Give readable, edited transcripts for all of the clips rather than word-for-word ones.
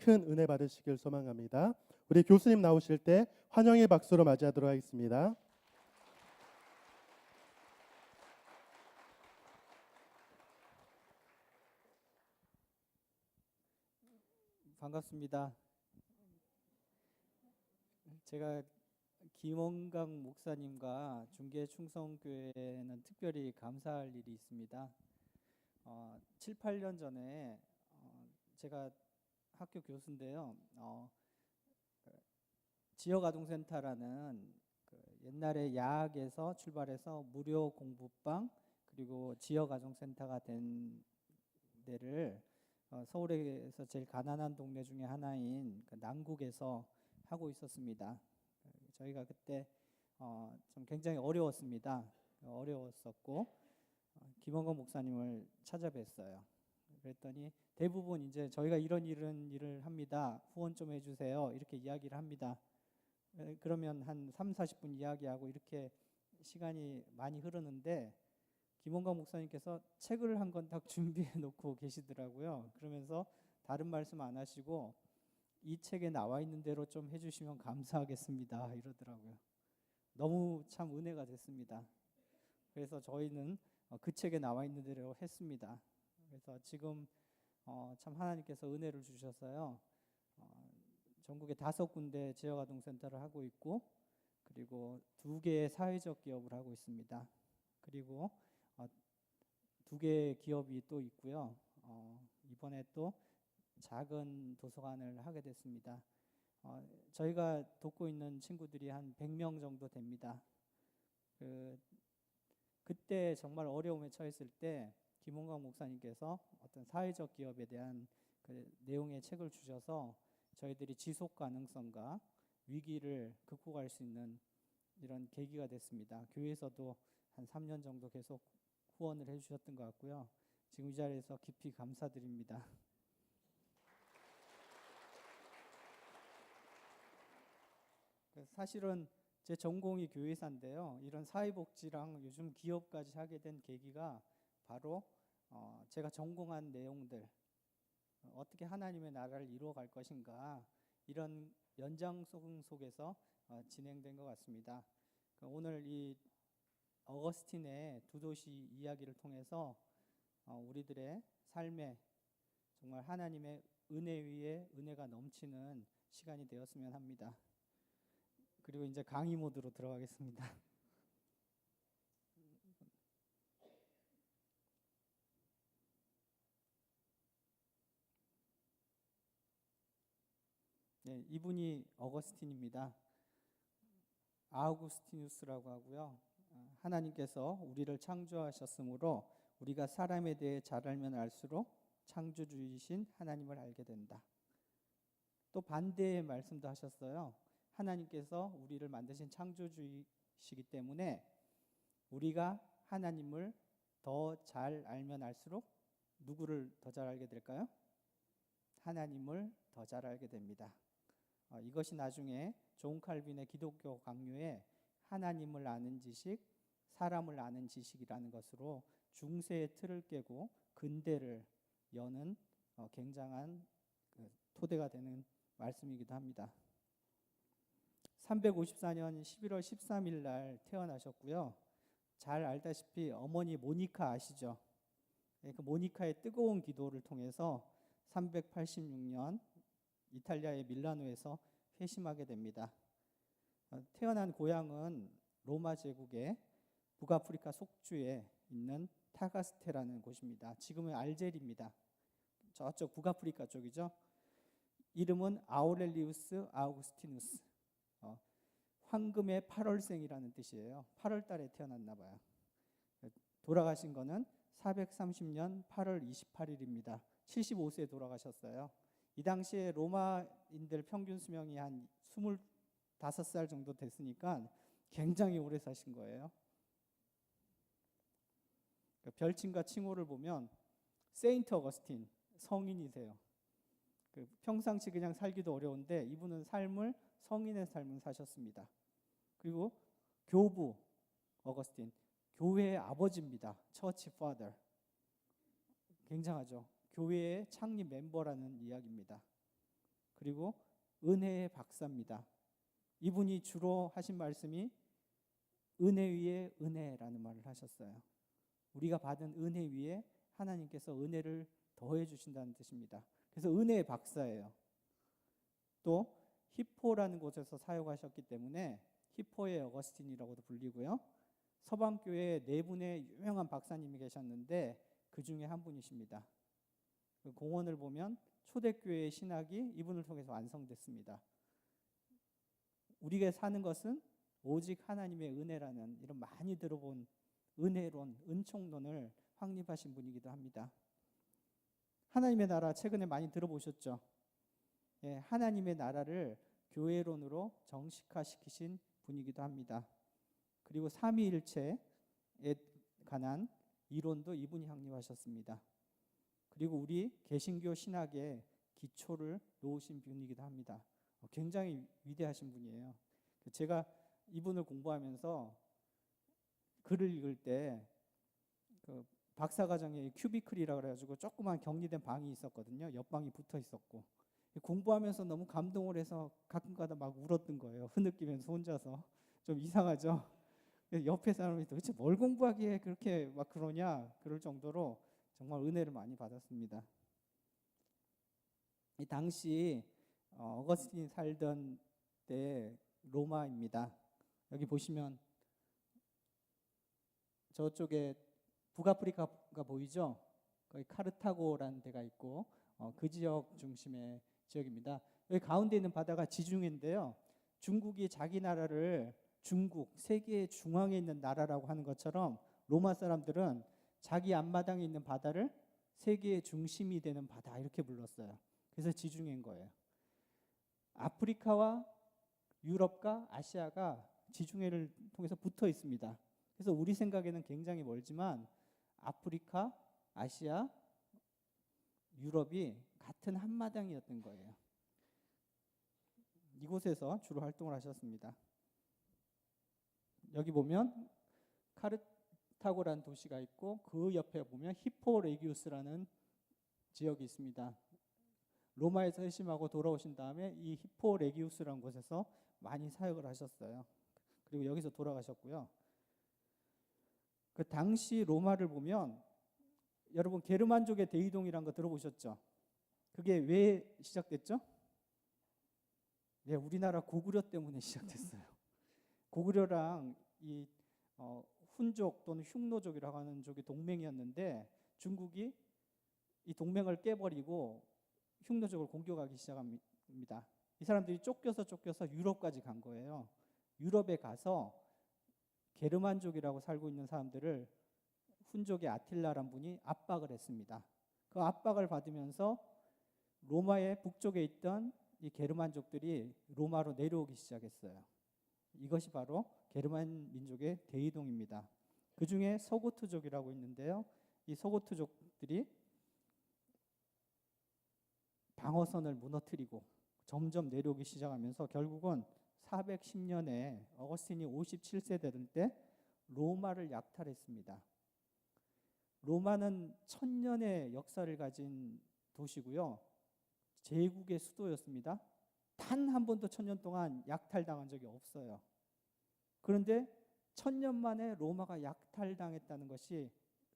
큰 은혜 받으시길 소망합니다. 우리 교수님 나오실 때 환영의 박수로 맞이하도록 하겠습니다. 반갑습니다. 제가 김원강 목사님과 중계충성교회는 특별히 감사할 일이 있습니다. 7, 8년 전에 제가 학교 교수인데요. 지역아동센터라는 옛날에 야학에서 출발해서 무료 공부방 그리고 지역아동센터가 된 데를 서울에서 제일 가난한 동네 중에 하나인 남구에서 하고 있었습니다. 저희가 그때 좀 굉장히 어려웠습니다. 어려웠었고 김원건 목사님을 찾아뵀어요. 그랬더니 대부분 이제 저희가 이런 일을 합니다. 후원 좀 해주세요. 이렇게 이야기를 합니다. 그러면 한 3, 40분 이야기하고 이렇게 시간이 많이 흐르는데 김원광 목사님께서 책을 한 권 딱 준비해 놓고 계시더라고요. 그러면서 다른 말씀 안 하시고 이 책에 나와 있는 대로 좀 해주시면 감사하겠습니다 이러더라고요. 너무 참 은혜가 됐습니다. 그래서 저희는 그 책에 나와 있는 대로 했습니다. 그래서 지금 참 하나님께서 은혜를 주셔서요. 전국에 5군데 지역아동센터를 하고 있고 그리고 2개의 사회적 기업을 하고 있습니다. 그리고 2개의 기업이 또 있고요. 이번에 또 작은 도서관을 하게 됐습니다. 저희가 돕고 있는 친구들이 한 100명 정도 됩니다. 그때 정말 어려움에 처했을 때 김원광 목사님께서 어떤 사회적 기업에 대한 그 내용의 책을 주셔서 저희들이 지속 가능성과 위기를 극복할 수 있는 이런 계기가 됐습니다. 교회에서도 한 3년 정도 계속 후원을 해주셨던 것 같고요. 지금 이 자리에서 깊이 감사드립니다. 사실은 제 전공이 교회사인데요. 이런 사회복지랑 요즘 기업까지 하게 된 계기가 바로 제가 전공한 내용들, 어떻게 하나님의 나라를 이루어갈 것인가 이런 연장성 속에서 진행된 것 같습니다. 오늘 이 어거스틴의 두 도시 이야기를 통해서 우리들의 삶에 정말 하나님의 은혜 위에 은혜가 넘치는 시간이 되었으면 합니다. 그리고 이제 강의 모드로 들어가겠습니다. 네, 이분이 어거스틴입니다. 아우구스티누스라고 하고요. 하나님께서 우리를 창조하셨으므로 우리가 사람에 대해 잘 알면 알수록 창조주이신 하나님을 알게 된다. 또 반대의 말씀도 하셨어요. 하나님께서 우리를 만드신 창조주이시기 때문에 우리가 하나님을 더 잘 알면 알수록 누구를 더 잘 알게 될까요? 하나님을 더 잘 알게 됩니다. 이것이 나중에 존 칼빈의 기독교 강요에 하나님을 아는 지식, 사람을 아는 지식이라는 것으로 중세의 틀을 깨고 근대를 여는 굉장한 토대가 되는 말씀이기도 합니다. 354년 11월 13일 날 태어나셨고요. 잘 알다시피 어머니 모니카 아시죠? 그 모니카의 뜨거운 기도를 통해서 386년 이탈리아의 밀라노에서 회심하게 됩니다. 태어난 고향은 로마 제국의 북아프리카 속주에 있는 타가스테라는 곳입니다. 지금은 알제리입니다. 저쪽 북아프리카 쪽이죠. 이름은 아우렐리우스 아우구스티누스. 황금의 8월생이라는 뜻이에요. 8월 달에 태어났나 봐요. 돌아가신 거는 430년 8월 28일입니다. 75세에 돌아가셨어요. 이 당시에 로마인들 평균 수명이 한 25살 정도 됐으니까 굉장히 오래 사신 거예요. 별칭과 칭호를 보면 세인트 어거스틴, 성인이세요. 평상시 그냥 살기도 어려운데 이분은 성인의 삶을 사셨습니다. 그리고 교부 어거스틴, 교회의 아버지입니다. 처치 파더. 굉장하죠. 교회의 창립 멤버라는 이야기입니다. 그리고 은혜의 박사입니다. 이분이 주로 하신 말씀이 은혜 위에 은혜라는 말을 하셨어요. 우리가 받은 은혜 위에 하나님께서 은혜를 더해 주신다는 뜻입니다. 그래서 은혜의 박사예요. 또 히포라는 곳에서 사역하셨기 때문에 히포의 어거스틴이라고도 불리고요. 서방교회에 네 분의 유명한 박사님이 계셨는데 그 중에 한 분이십니다. 그 공원을 보면 초대교회의 신학이 이분을 통해서 완성됐습니다. 우리가 사는 것은 오직 하나님의 은혜라는 이런 많이 들어본 은혜론, 은총론을 확립하신 분이기도 합니다. 하나님의 나라 최근에 많이 들어보셨죠? 예, 하나님의 나라를 교회론으로 정식화시키신 분이기도 합니다. 그리고 삼위일체에 관한 이론도 이분이 확립하셨습니다. 그리고 우리 개신교 신학의 기초를 놓으신 분이기도 합니다. 굉장히 위대하신 분이에요. 제가 이분을 공부하면서 글을 읽을 때 그 박사과정에 큐비클이라고 그래가지고 조그만 격리된 방이 있었거든요. 옆방이 붙어 있었고 공부하면서 너무 감동을 해서 가끔가다 막 울었던 거예요. 흐느끼면서 혼자서. 좀 이상하죠? 옆에 사람이 도대체 뭘 공부하기에 그렇게 막 그러냐 그럴 정도로 정말 은혜를 많이 받았습니다. 이 당시 어거스틴이 살던 때 로마입니다. 여기 보시면 저쪽에 북아프리카가 보이죠? 거기 카르타고라는 데가 있고 그 지역 중심의 지역입니다. 여기 가운데 있는 바다가 지중해인데요. 중국이 자기 나라를 중국, 세계의 중앙에 있는 나라라고 하는 것처럼 로마 사람들은 자기 앞마당에 있는 바다를 세계의 중심이 되는 바다 이렇게 불렀어요. 그래서 지중해인 거예요. 아프리카와 유럽과 아시아가 지중해를 통해서 붙어 있습니다. 그래서 우리 생각에는 굉장히 멀지만 아프리카, 아시아, 유럽이 같은 한마당이었던 거예요. 이곳에서 주로 활동을 하셨습니다. 여기 보면 카르타고라는 도시가 있고 그 옆에 보면 히포레기우스라는 지역이 있습니다. 로마에서 회심하고 돌아오신 다음에 이 히포레기우스라는 곳에서 많이 사역을 하셨어요. 그리고 여기서 돌아가셨고요. 그 당시 로마를 보면 여러분 게르만족의 대이동이라는 거 들어보셨죠? 그게 왜 시작됐죠? 네, 우리나라 고구려 때문에 시작됐어요. 고구려랑 이 훈족 또는 흉노족이라고 하는 족이 동맹이었는데 중국이 이 동맹을 깨버리고 흉노족을 공격하기 시작합니다. 이 사람들이 쫓겨서 유럽까지 간 거예요. 유럽에 가서 게르만족이라고 살고 있는 사람들을 훈족의 아틸라란 분이 압박을 했습니다. 그 압박을 받으면서 로마의 북쪽에 있던 이 게르만족들이 로마로 내려오기 시작했어요. 이것이 바로 게르만 민족의 대이동입니다. 그 중에 서고트족이라고 있는데요. 이 서고트족들이 방어선을 무너뜨리고 점점 내려오기 시작하면서 결국은 410년에 어거스틴이 57세 되던 때 로마를 약탈했습니다. 로마는 1000년의 역사를 가진 도시고요. 제국의 수도였습니다. 단 한 번도 1000년 동안 약탈당한 적이 없어요. 그런데 1000년 만에 로마가 약탈당했다는 것이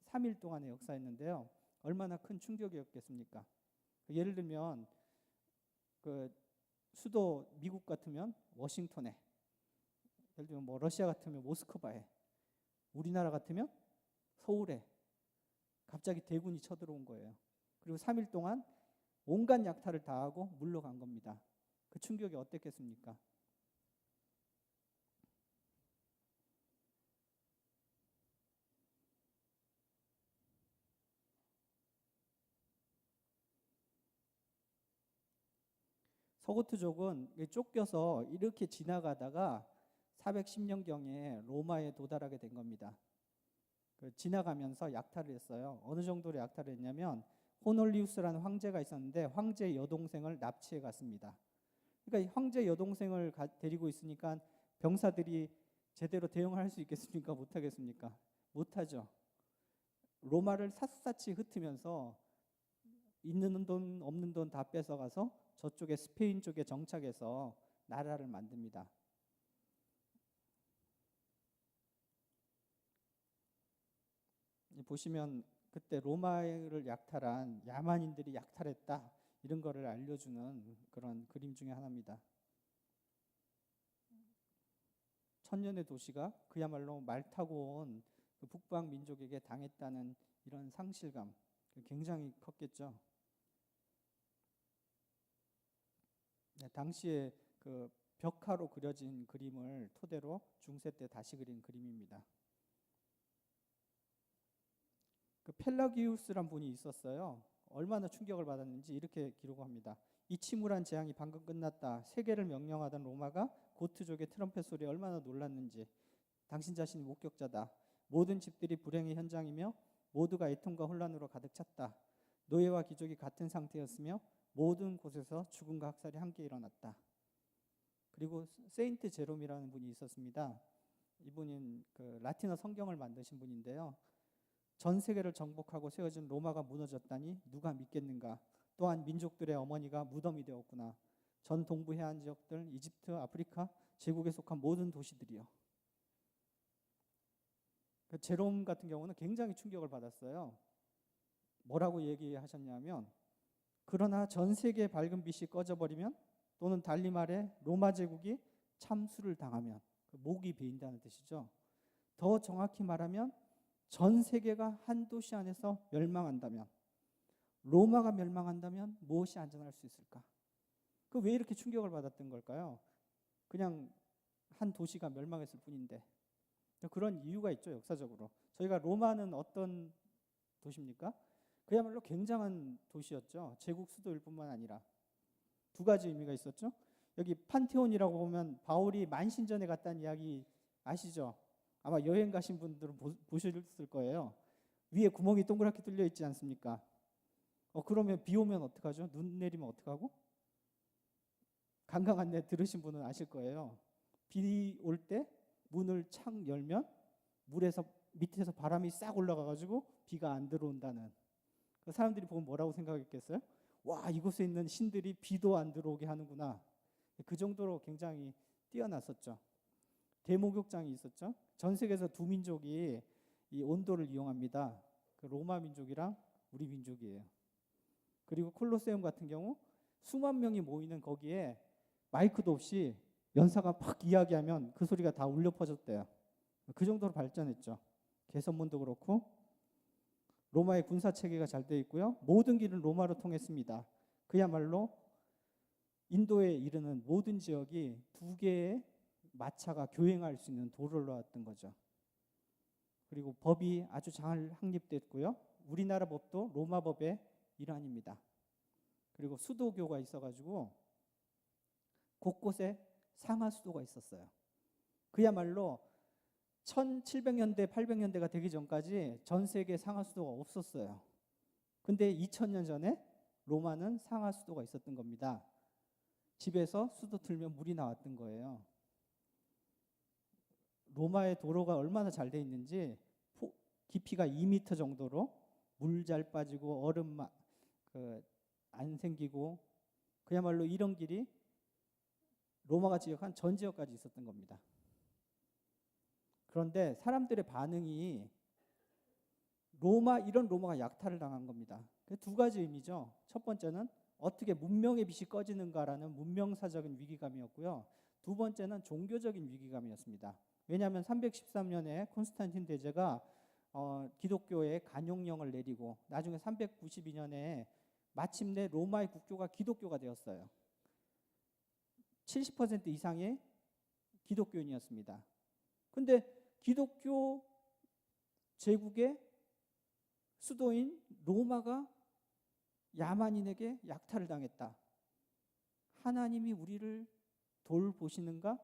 3일 동안의 역사였는데요. 얼마나 큰 충격이었겠습니까? 예를 들면 그 수도 미국 같으면 워싱턴에, 예를 들면 뭐 러시아 같으면 모스크바에, 우리나라 같으면 서울에 갑자기 대군이 쳐들어온 거예요. 그리고 3일 동안 온갖 약탈을 다 하고 물러간 겁니다. 그 충격이 어땠겠습니까? 서고트족은 쫓겨서 이렇게 지나가다가 410년경에 로마에 도달하게 된 겁니다. 지나가면서 약탈을 했어요. 어느 정도로 약탈을 했냐면 호놀리우스라는 황제가 있었는데 황제 여동생을 납치해 갔습니다. 그러니까 황제 여동생을 데리고 있으니까 병사들이 제대로 대응할 수 있겠습니까? 못하겠습니까? 못하죠. 로마를 샅샅이 흩으면서 있는 돈 없는 돈 다 뺏어가서 저쪽에 스페인 쪽에 정착해서 나라를 만듭니다. 보시면 그때 로마를 약탈한 야만인들이 약탈했다 이런 거를 알려주는 그런 그림 중에 하나입니다. 천년의 도시가 그야말로 말 타고 온 그 북방 민족에게 당했다는 이런 상실감 굉장히 컸겠죠. 네, 당시에 그 벽화로 그려진 그림을 토대로 중세 때 다시 그린 그림입니다. 그 펠라기우스란 분이 있었어요. 얼마나 충격을 받았는지 이렇게 기록합니다. 이 침울한 재앙이 방금 끝났다. 세계를 명령하던 로마가 고트족의 트럼펫 소리에 얼마나 놀랐는지. 당신 자신이 목격자다. 모든 집들이 불행의 현장이며 모두가 애통과 혼란으로 가득 찼다. 노예와 귀족이 같은 상태였으며 모든 곳에서 죽음과 학살이 함께 일어났다. 그리고 세인트 제롬이라는 분이 있었습니다. 이분은 그 라틴어 성경을 만드신 분인데요. 전 세계를 정복하고 세워진 로마가 무너졌다니 누가 믿겠는가. 또한 민족들의 어머니가 무덤이 되었구나. 전 동부 해안 지역들, 이집트, 아프리카, 제국에 속한 모든 도시들이요. 그 제롬 같은 경우는 굉장히 충격을 받았어요. 뭐라고 얘기하셨냐면, 그러나 전 세계의 밝은 빛이 꺼져버리면, 또는 달리 말해 로마 제국이 참수를 당하면, 그 목이 베인다는 뜻이죠. 더 정확히 말하면 전 세계가 한 도시 안에서 멸망한다면, 로마가 멸망한다면 무엇이 안전할 수 있을까? 그 왜 이렇게 충격을 받았던 걸까요? 그냥 한 도시가 멸망했을 뿐인데. 그런 이유가 있죠, 역사적으로. 저희가 로마는 어떤 도시입니까? 그야말로 굉장한 도시였죠. 제국 수도일 뿐만 아니라. 두 가지 의미가 있었죠. 여기 판테온이라고 보면 바울이 만신전에 갔다는 이야기 아시죠? 아마 여행 가신 분들은 보셨을 거예요. 위에 구멍이 동그랗게 뚫려 있지 않습니까? 그러면 비 오면 어떡하죠? 눈 내리면 어떡하고? 강강 안내 들으신 분은 아실 거예요. 비 올 때 문을 착 열면 물에서 밑에서 바람이 싹 올라가가지고 비가 안 들어온다는. 그 사람들이 보면 뭐라고 생각했겠어요? 와, 이곳에 있는 신들이 비도 안 들어오게 하는구나. 그 정도로 굉장히 뛰어났었죠. 대목욕장이 있었죠. 전 세계에서 두 민족이 이 온도를 이용합니다. 그 로마 민족이랑 우리 민족이에요. 그리고 콜로세움 같은 경우 수만 명이 모이는 거기에 마이크도 없이 연사가 팍 이야기하면 그 소리가 다 울려 퍼졌대요. 그 정도로 발전했죠. 개선문도 그렇고 로마의 군사 체계가 잘 되어 있고요. 모든 길은 로마로 통했습니다. 그야말로 인도에 이르는 모든 지역이 두 개의 마차가 교행할 수 있는 도로를 놨던 거죠. 그리고 법이 아주 잘 확립됐고요. 우리나라 법도 로마 법의 일환입니다. 그리고 수도교가 있어가지고 곳곳에 상하 수도가 있었어요. 그야말로 1700년대, 800년대가 되기 전까지 전 세계 상하 수도가 없었어요. 근데 2000년 전에 로마는 상하 수도가 있었던 겁니다. 집에서 수도 틀면 물이 나왔던 거예요. 로마의 도로가 얼마나 잘 돼 있는지 깊이가 2m 정도로 물 잘 빠지고 얼음 안 생기고 그야말로 이런 길이 로마가 지역한 전 지역까지 있었던 겁니다. 그런데 사람들의 반응이 이런 로마가 약탈을 당한 겁니다. 두 가지 의미죠. 첫 번째는 어떻게 문명의 빛이 꺼지는가라는 문명사적인 위기감이었고요. 두 번째는 종교적인 위기감이었습니다. 왜냐하면 313년에 콘스탄틴 대제가 기독교에 간용령을 내리고 나중에 392년에 마침내 로마의 국교가 기독교가 되었어요. 70% 이상의 기독교인이었습니다. 근데 기독교 제국의 수도인 로마가 야만인에게 약탈을 당했다. 하나님이 우리를 돌보시는가?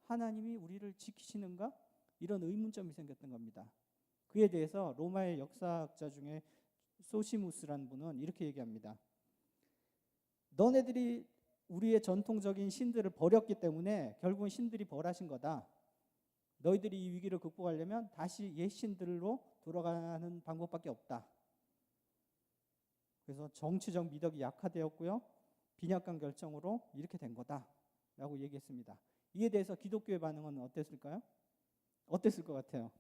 하나님이 우리를 지키시는가? 이런 의문점이 생겼던 겁니다. 그에 대해서 로마의 역사학자 중에 소시무스라는 분은 이렇게 얘기합니다. 너네들이 우리의 전통적인 신들을 버렸기 때문에 결국은 신들이 벌하신 거다. 너희들이 이 위기를 극복하려면 다시 옛 신들로 돌아가는 방법밖에 없다. 그래서 정치적 미덕이 약화되었고요. 빈약한 결정으로 이렇게 된 거다라고 얘기했습니다. 이에 대해서 기독교의 반응은 어땠을까요? 어땠을 것 같아요?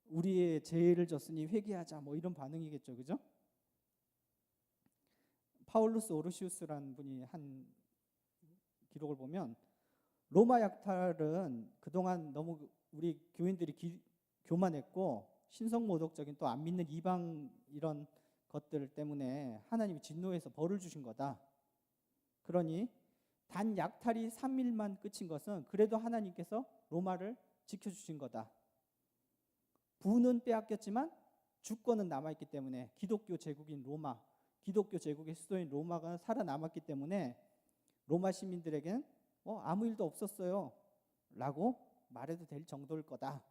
우리의 죄를 졌으니 회개하자 뭐 이런 반응이겠죠, 그죠? 파울루스 오르시우스라는 분이 한 기록을 보면 로마 약탈은 그동안 너무 우리 교인들이 교만했고 신성모독적인 또 안 믿는 이방 이런 것들 때문에 하나님이 진노해서 벌을 주신 거다. 그러니 단 약탈이 3일만 끝인 것은 그래도 하나님께서 로마를 지켜주신 거다. 부는 빼앗겼지만 주권은 남아있기 때문에 기독교 제국인 로마, 기독교 제국의 수도인 로마가 살아남았기 때문에 로마 시민들에게는 아무 일도 없었어요 라고 말해도 될 정도일 거다.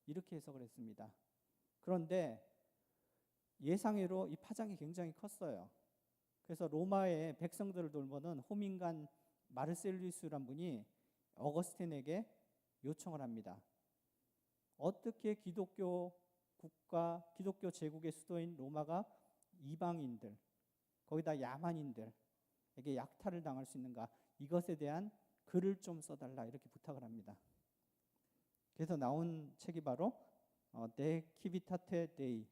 이렇게 해석을 했습니다. 그런데 예상외로 이 파장이 굉장히 컸어요. 그래서 로마의 백성들을 돌보는 호민관 마르셀리우스란 분이 어거스틴에게 요청을 합니다. 어떻게 기독교 국가, 기독교 제국의 수도인 로마가 이방인들, 거기다 야만인들에게 약탈을 당할 수 있는가? 이것에 대한 글을 좀 써달라 이렇게 부탁을 합니다. 그래서 나온 책이 바로 데 키비타테 데이,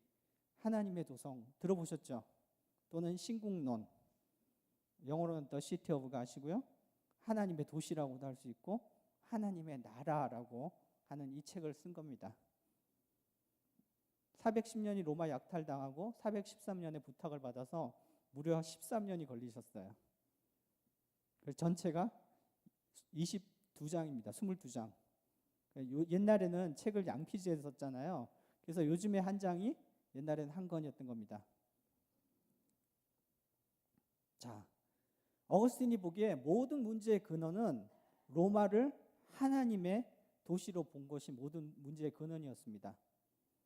하나님의 도성 들어보셨죠? 또는 신국론, 영어로는 The City of God이고요. 하나님의 도시라고도 할 수 있고 하나님의 나라라고 하는 이 책을 쓴 겁니다. 410년이 로마 약탈당하고 413년에 부탁을 받아서 무려 13년이 걸리셨어요. 그래서 전체가 22장입니다. 22장. 옛날에는 책을 양피지에 썼잖아요. 그래서 요즘에 한 장이 옛날에는 한 권이었던 겁니다. 자, 어거스틴이 보기에 모든 문제의 근원은 로마를 하나님의 도시로 본 것이 모든 문제의 근원이었습니다.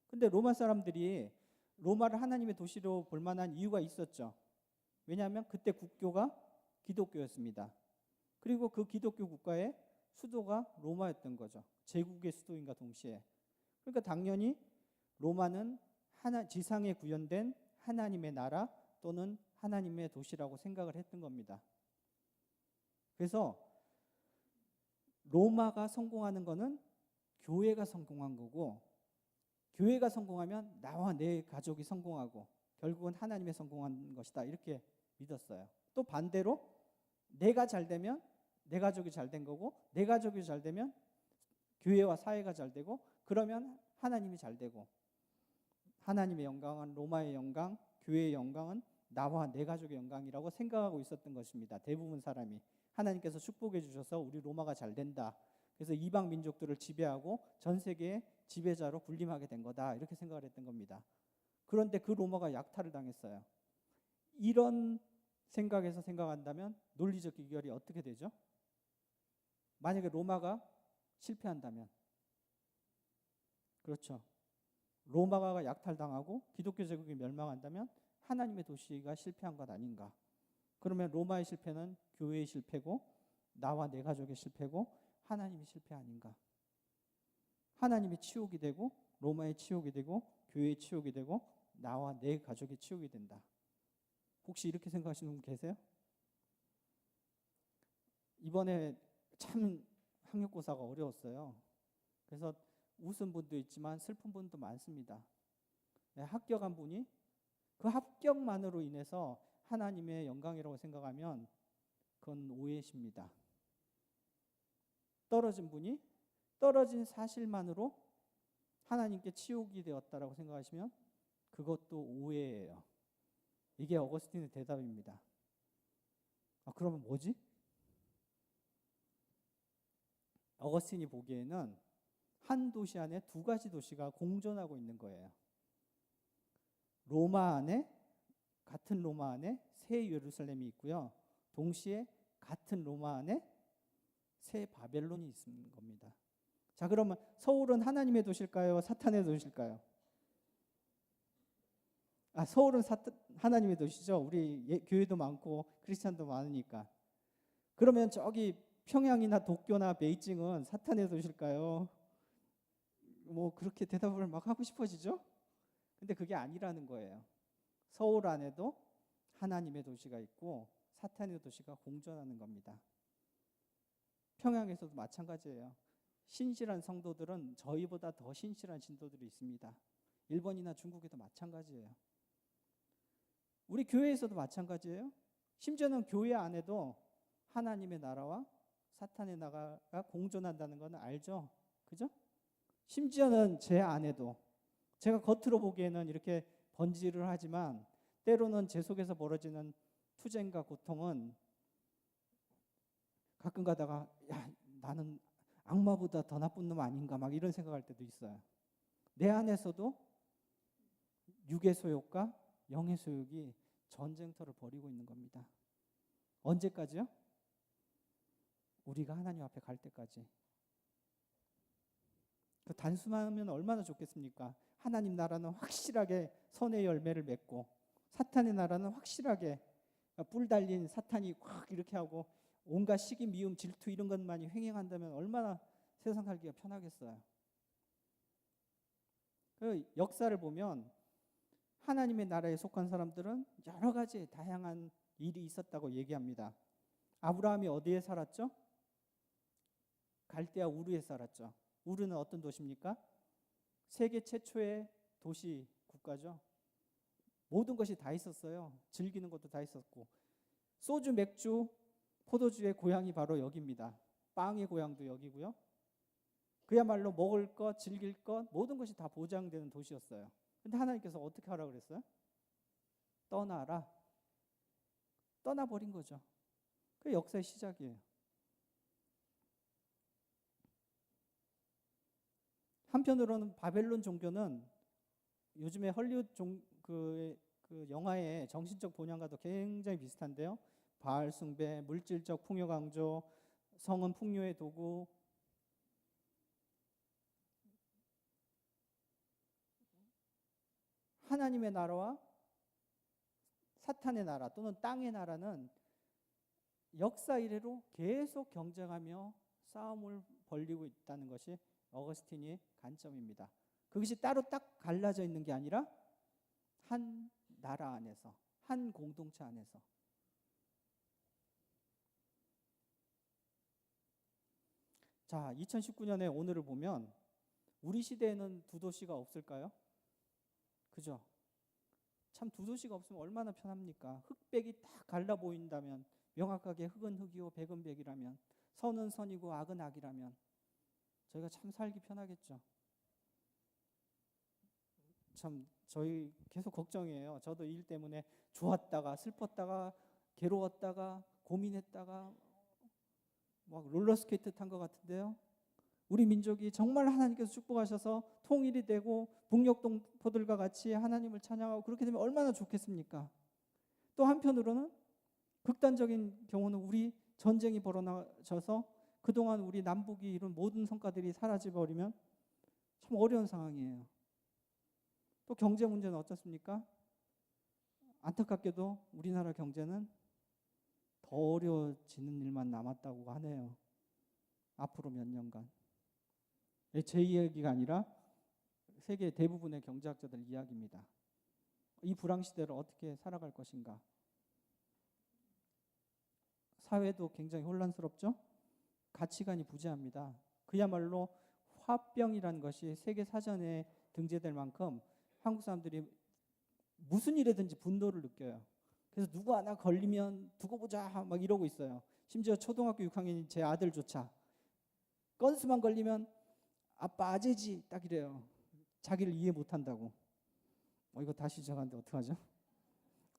근데 로마 사람들이 로마를 하나님의 도시로 볼 만한 이유가 있었죠. 왜냐하면 그때 국교가 기독교였습니다. 그리고 그 기독교 국가의 수도가 로마였던 거죠. 제국의 수도인과 동시에. 그러니까 당연히 로마는 지상에 구현된 하나님의 나라 또는 하나님의 도시라고 생각을 했던 겁니다. 그래서 로마가 성공하는 거는 교회가 성공한 거고, 교회가 성공하면 나와 내 가족이 성공하고 결국은 하나님의 성공한 것이다 이렇게 믿었어요. 또 반대로 내가 잘 되면 내 가족이 잘 된 거고, 내 가족이 잘 되면 교회와 사회가 잘 되고, 그러면 하나님이 잘 되고, 하나님의 영광은 로마의 영광, 교회의 영광은 나와 내 가족의 영광이라고 생각하고 있었던 것입니다. 대부분 사람이 하나님께서 축복해 주셔서 우리 로마가 잘 된다. 그래서 이방 민족들을 지배하고 전 세계의 지배자로 군림하게 된 거다 이렇게 생각을 했던 겁니다. 그런데 그 로마가 약탈을 당했어요. 이런 생각에서 생각한다면 논리적 기결이 어떻게 되죠? 만약에 로마가 실패한다면, 그렇죠. 로마가 약탈당하고 기독교 제국이 멸망한다면 하나님의 도시가 실패한 것 아닌가? 그러면 로마의 실패는 교회의 실패고 나와 내 가족의 실패고 하나님의 실패 아닌가? 하나님의 치욕이 되고 로마의 치욕이 되고 교회의 치욕이 되고 나와 내 가족의 치욕이 된다. 혹시 이렇게 생각하시는 분 계세요? 이번에 참 학력고사가 어려웠어요. 그래서 웃은 분도 있지만 슬픈 분도 많습니다. 합격한 분이 그 합격만으로 인해서 하나님의 영광이라고 생각하면 그건 오해십니다. 떨어진 분이 떨어진 사실만으로 하나님께 치욕이 되었다라고 생각하시면 그것도 오해예요. 이게 어거스틴의 대답입니다. 그러면 뭐지? 어거스틴이 보기에는 한 도시 안에 두 가지 도시가 공존하고 있는 거예요. 같은 로마 안에 새 예루살렘이 있고요. 동시에 같은 로마 안에 새 바벨론이 있는 겁니다. 자, 그러면 서울은 하나님의 도시일까요? 사탄의 도시일까요? 서울은 하나님의 도시죠. 우리 교회도 많고 크리스찬도 많으니까. 그러면 저기 평양이나 도쿄나 베이징은 사탄의 도시일까요? 뭐 그렇게 대답을 막 하고 싶어지죠? 근데 그게 아니라는 거예요. 서울 안에도 하나님의 도시가 있고 사탄의 도시가 공존하는 겁니다. 평양에서도 마찬가지예요. 신실한 성도들은 저희보다 더 신실한 신도들이 있습니다. 일본이나 중국에도 마찬가지예요. 우리 교회에서도 마찬가지예요. 심지어는 교회 안에도 하나님의 나라와 사탄의 나라가 공존한다는 건 알죠? 그죠? 심지어는 제 안에도 제가 겉으로 보기에는 이렇게 번지를 하지만 때로는 제 속에서 벌어지는 투쟁과 고통은 가끔 가다가 야, 나는 악마보다 더 나쁜 놈 아닌가 막 이런 생각할 때도 있어요. 내 안에서도 육의 소욕과 영의 소욕이 전쟁터를 벌이고 있는 겁니다. 언제까지요? 우리가 하나님 앞에 갈 때까지. 그 단순하면 얼마나 좋겠습니까? 하나님 나라는 확실하게 선의 열매를 맺고 사탄의 나라는 확실하게 뿔 달린 사탄이 확 이렇게 하고 온갖 시기, 미움, 질투 이런 것만이 횡행한다면 얼마나 세상 살기가 편하겠어요. 그 역사를 보면 하나님의 나라에 속한 사람들은 여러 가지 다양한 일이 있었다고 얘기합니다. 아브라함이 어디에 살았죠? 갈대아 우르에 살았죠. 우르는 어떤 도시입니까? 세계 최초의 도시 국가죠. 모든 것이 다 있었어요. 즐기는 것도 다 있었고 소주, 맥주, 포도주의 고향이 바로 여기입니다. 빵의 고향도 여기고요. 그야말로 먹을 것, 즐길 것 모든 것이 다 보장되는 도시였어요. 근데 하나님께서 어떻게 하라고 그랬어요? 떠나라. 떠나버린 거죠. 그게 역사의 시작이에요. 한편으로는 바벨론 종교는 요즘에 헐리우드 그 영화의 정신적 본향과도 굉장히 비슷한데요. 바알 숭배, 물질적 풍요 강조, 성은 풍요의 도구, 하나님의 나라와 사탄의 나라 또는 땅의 나라는 역사 이래로 계속 경쟁하며 싸움을 벌이고 있다는 것이 어거스틴의 관점입니다. 그것이 따로 딱 갈라져 있는 게 아니라 한 나라 안에서, 한 공동체 안에서. 자, 2019년에 오늘을 보면 우리 시대에는 두 도시가 없을까요? 그죠? 참 두 도시가 없으면 얼마나 편합니까? 흑백이 딱 갈라 보인다면, 명확하게 흑은 흑이고 백은 백이라면, 선은 선이고 악은 악이라면 저희가 참 살기 편하겠죠. 참 저희 계속 걱정이에요. 저도 일 때문에 좋았다가 슬펐다가 괴로웠다가 고민했다가 막 롤러스케이트 탄 것 같은데요. 우리 민족이 정말 하나님께서 축복하셔서 통일이 되고 북녘동포들과 같이 하나님을 찬양하고 그렇게 되면 얼마나 좋겠습니까? 또 한편으로는 극단적인 경우는 우리 전쟁이 벌어져서 그동안 우리 남북이 이룬 모든 성과들이 사라져버리면 참 어려운 상황이에요. 또 경제 문제는 어떻습니까? 안타깝게도 우리나라 경제는 더 어려워지는 일만 남았다고 하네요. 앞으로 몇 년간. 제 이야기가 아니라 세계 대부분의 경제학자들 이야기입니다. 이 불황시대를 어떻게 살아갈 것인가. 사회도 굉장히 혼란스럽죠. 가치관이 부재합니다. 그야말로 화병이라는 것이 세계 사전에 등재될 만큼 한국 사람들이 무슨 일에든지 분노를 느껴요. 그래서 누구 하나 걸리면 두고 보자 막 이러고 있어요. 심지어 초등학교 6학년인 제 아들조차 건수만 걸리면 아빠 아재지 딱 이래요. 자기를 이해 못한다고. 이거 다시 시작하는데 어떡하죠?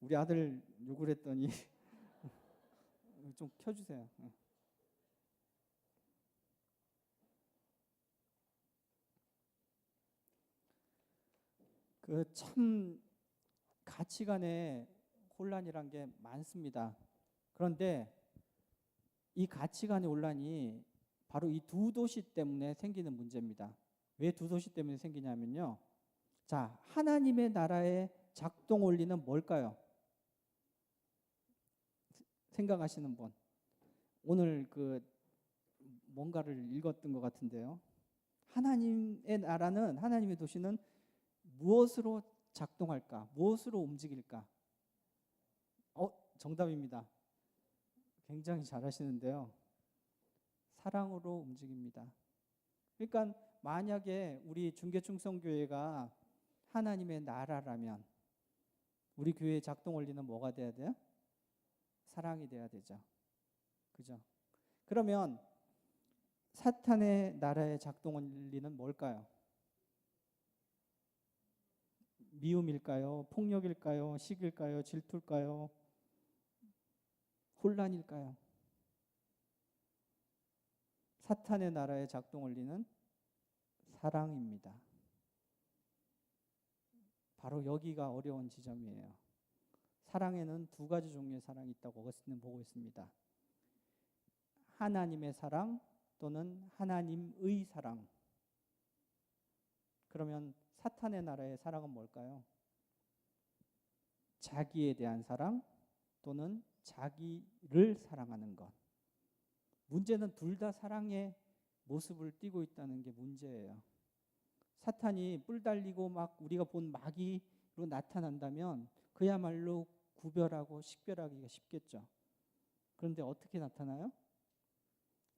우리 아들 욕을 했더니 좀 켜주세요. 그 참 가치관의 혼란이란 게 많습니다. 그런데 이 가치관의 혼란이 바로 이 두 도시 때문에 생기는 문제입니다. 왜 두 도시 때문에 생기냐면요. 자, 하나님의 나라의 작동 원리는 뭘까요? 생각하시는 분. 오늘 그 뭔가를 읽었던 것 같은데요. 하나님의 나라는, 하나님의 도시는 무엇으로 작동할까? 무엇으로 움직일까? 정답입니다. 굉장히 잘하시는데요. 사랑으로 움직입니다. 그러니까 만약에 우리 중계충성교회가 하나님의 나라라면 우리 교회의 작동 원리는 뭐가 돼야 돼요? 사랑이 돼야 되죠. 그죠? 그러면 사탄의 나라의 작동 원리는 뭘까요? 미움일까요? 폭력일까요? 시기일까요? 질투일까요? 혼란일까요? 사탄의 나라의 작동 원리는 사랑입니다. 바로 여기가 어려운 지점이에요. 사랑에는 두 가지 종류의 사랑이 있다고 어거스틴은 보고 있습니다. 하나님의 사랑 또는 하나님의 사랑. 그러면 사탄의 나라의 사랑은 뭘까요? 자기에 대한 사랑 또는 자기를 사랑하는 것. 문제는 둘 다 사랑의 모습을 띠고 있다는 게 문제예요. 사탄이 뿔 달리고 막 우리가 본 마귀로 나타난다면 그야말로 구별하고 식별하기가 쉽겠죠. 그런데 어떻게 나타나요?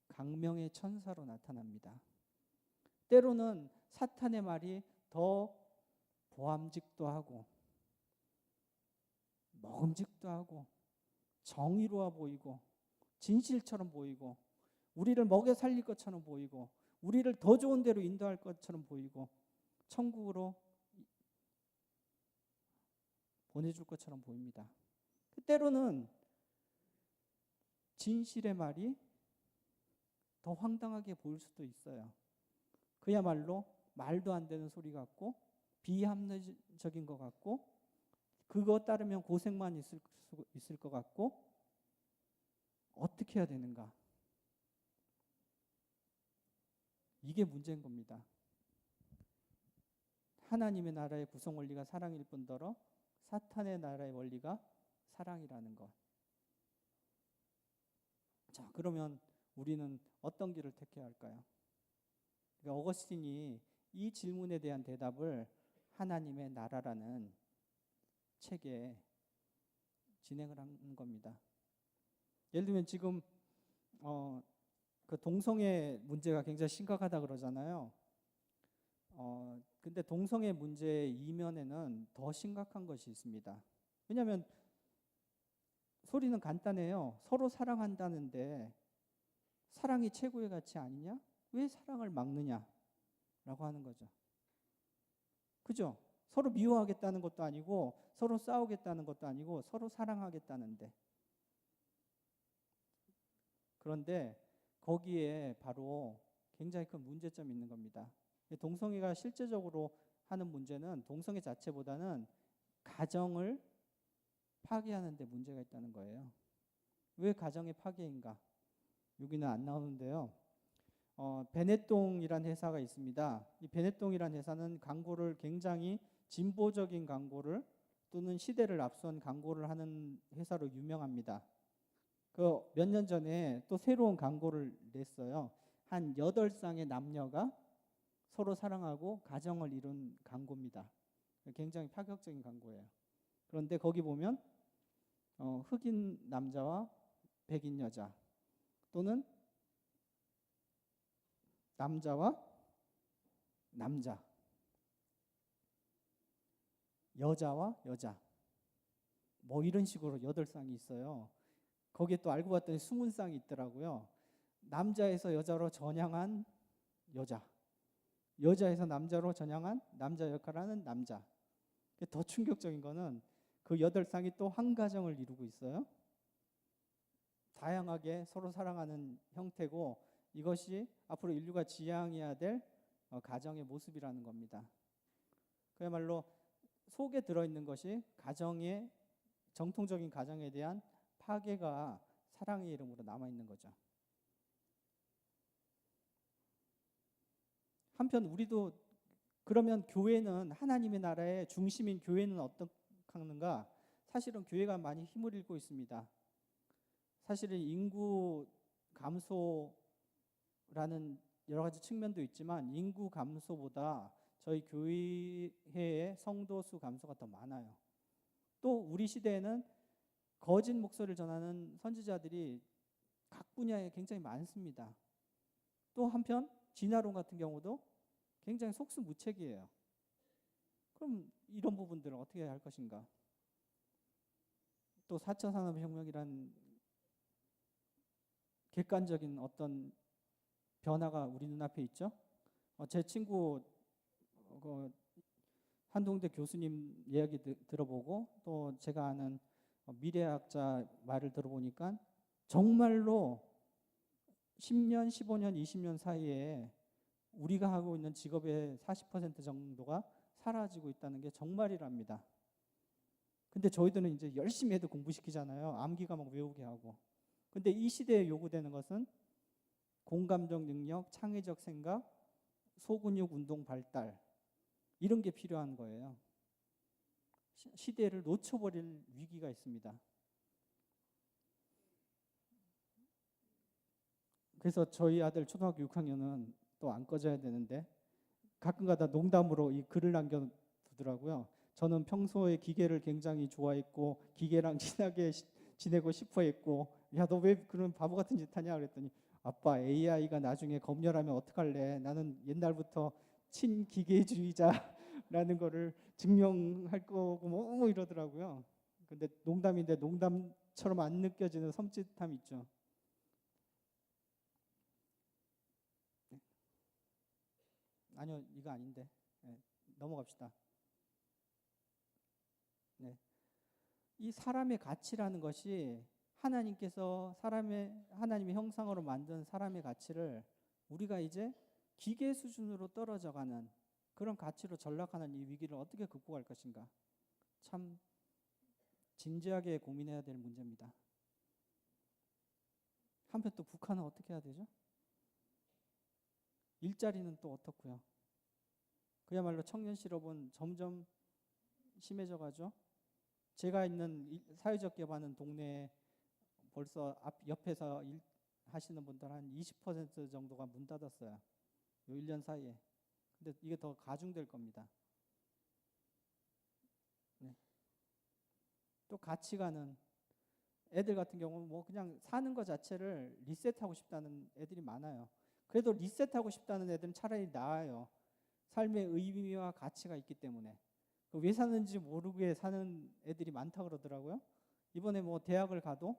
강명의 천사로 나타납니다. 때로는 사탄의 말이 더 보암직도 하고 먹음직도 하고 정의로워 보이고 진실처럼 보이고 우리를 먹여 살릴 것처럼 보이고 우리를 더 좋은 데로 인도할 것처럼 보이고 천국으로 보내줄 것처럼 보입니다. 때로는 진실의 말이 더 황당하게 보일 수도 있어요. 그야말로 말도 안 되는 소리 같고 비합리적인 것 같고 그거 따르면 고생만 있을 것 같고 어떻게 해야 되는가? 이게 문제인 겁니다. 하나님의 나라의 구성 원리가 사랑일 뿐더러 사탄의 나라의 원리가 사랑이라는 것. 자, 그러면 우리는 어떤 길을 택해야 할까요? 그러니까 어거스틴이 이 질문에 대한 대답을 하나님의 나라라는 책에 진행을 한 겁니다. 예를 들면 지금 그 동성애 문제가 굉장히 심각하다 그러잖아요. 근데 동성애 문제의 이면에는 더 심각한 것이 있습니다. 왜냐하면 소리는 간단해요. 서로 사랑한다는데 사랑이 최고의 가치 아니냐? 왜 사랑을 막느냐? 라고 하는 거죠. 그죠? 서로 미워하겠다는 것도 아니고 서로 싸우겠다는 것도 아니고 서로 사랑하겠다는데. 그런데 거기에 바로 굉장히 큰 문제점이 있는 겁니다. 동성애가 실제적으로 하는 문제는 동성애 자체보다는 가정을 파괴하는 데 문제가 있다는 거예요. 왜 가정의 파괴인가? 여기는 안 나오는데요. 베네똥이라는 회사가 있습니다. 이 베네똥이라는 회사는 광고를 굉장히 진보적인 광고를 또는 시대를 앞선 광고를 하는 회사로 유명합니다. 그 몇 년 전에 또 새로운 광고를 냈어요. 한 8쌍의 남녀가 서로 사랑하고 가정을 이룬 광고입니다. 굉장히 파격적인 광고예요. 그런데 거기 보면 흑인 남자와 백인 여자 또는 남자와 남자, 여자와 여자 뭐 이런 식으로 8쌍이 있어요. 거기에 또 알고 봤더니 20쌍이 있더라고요. 남자에서 여자로 전향한 여자, 여자에서 남자로 전향한 남자 역할하는 남자. 더 충격적인 거는 그 8쌍이 또 한 가정을 이루고 있어요. 다양하게 서로 사랑하는 형태고 이것이 앞으로 인류가 지향해야 될 가정의 모습이라는 겁니다. 그야말로 속에 들어있는 것이 가정의 정통적인 가정에 대한 파괴가 사랑의 이름으로 남아있는 거죠. 한편 우리도 그러면 교회는 하나님의 나라의 중심인 교회는 어떻는가? 사실은 교회가 많이 힘을 잃고 있습니다. 사실은 인구 감소라는 여러 가지 측면도 있지만 인구 감소보다 저희 교회의 성도 수 감소가 더 많아요. 또 우리 시대에는 거짓 목소리를 전하는 선지자들이 각 분야에 굉장히 많습니다. 또 한편 진화론 같은 경우도 굉장히 속수무책이에요. 그럼 이런 부분들을 어떻게 해야 할 것인가? 또 4차 산업혁명이란 객관적인 어떤 변화가 우리 눈앞에 있죠. 제 친구 한동대 교수님 이야기 들어보고 또 제가 아는 미래학자 말을 들어보니까 정말로 10년, 15년, 20년 사이에 우리가 하고 있는 직업의 40% 정도가 사라지고 있다는 게 정말이랍니다. 근데 저희들은 이제 열심히 해도 공부시키잖아요. 암기 과목 외우게 하고. 근데 이 시대에 요구되는 것은 공감적 능력, 창의적 생각, 소근육 운동 발달 이런 게 필요한 거예요. 시대를 놓쳐버릴 위기가 있습니다. 그래서 저희 아들 초등학교 6학년은 또 안 꺼져야 되는데 가끔가다 농담으로 이 글을 남겨두더라고요. 저는 평소에 기계를 굉장히 좋아했고 기계랑 친하게 지내고 싶어 했고 야, 너 왜 그런 바보 같은 짓 하냐 그랬더니 아빠 AI가 나중에 검열하면 어떡할래? 나는 옛날부터 친기계주의자라는 거를 증명할 거고 뭐 이러더라고요. 근데 농담인데 농담처럼 안 느껴지는 섬찟함 있죠. 아니요, 이거 아닌데. 네, 넘어갑시다. 네. 이 사람의 가치라는 것이 하나님의 형상으로 만든 사람의 가치를 우리가 이제 기계 수준으로 떨어져가는 그런 가치로 전락하는 이 위기를 어떻게 극복할 것인가? 참 진지하게 고민해야 될 문제입니다. 한편 또 북한은 어떻게 해야 되죠? 일자리는 또 어떻고요? 그야말로 청년 실업은 점점 심해져 가죠. 제가 있는 사회적 기업하는 동네에 벌써 옆에서 하시는 분들 한 20% 정도가 문 닫았어요. 요 1년 사이에. 근데 이게 더 가중될 겁니다. 네. 또 가치관은 애들 같은 경우는 뭐 그냥 사는 것 자체를 리셋하고 싶다는 애들이 많아요. 그래도 리셋하고 싶다는 애들은 차라리 나아요. 삶의 의미와 가치가 있기 때문에. 왜 사는지 모르게 사는 애들이 많다 그러더라고요. 이번에 뭐 대학을 가도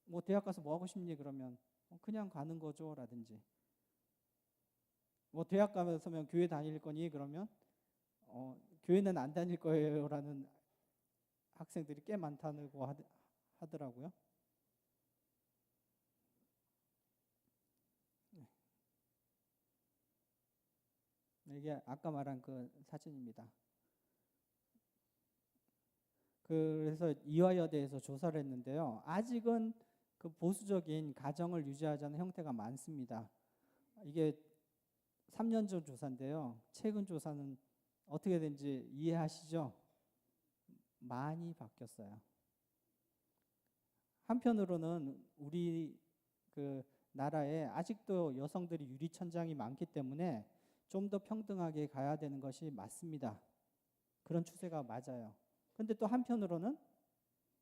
뭐 대학 가서 뭐 하고 싶니 그러면 그냥 가는 거죠 라든지 뭐 대학 가면서면 교회 다닐 거니 그러면 교회는 안 다닐 거예요라는 학생들이 꽤 많다고 하더라고요. 이게 아까 말한 그 사진입니다. 그래서 이화여대에서 조사를 했는데요. 아직은 그 보수적인 가정을 유지하자는 형태가 많습니다. 이게 3년 전 조사인데요. 최근 조사는 어떻게 된지 이해하시죠? 많이 바뀌었어요. 한편으로는 우리 그 나라에 아직도 여성들이 유리천장이 많기 때문에 좀 더 평등하게 가야 되는 것이 맞습니다. 그런 추세가 맞아요. 근데 또 한편으로는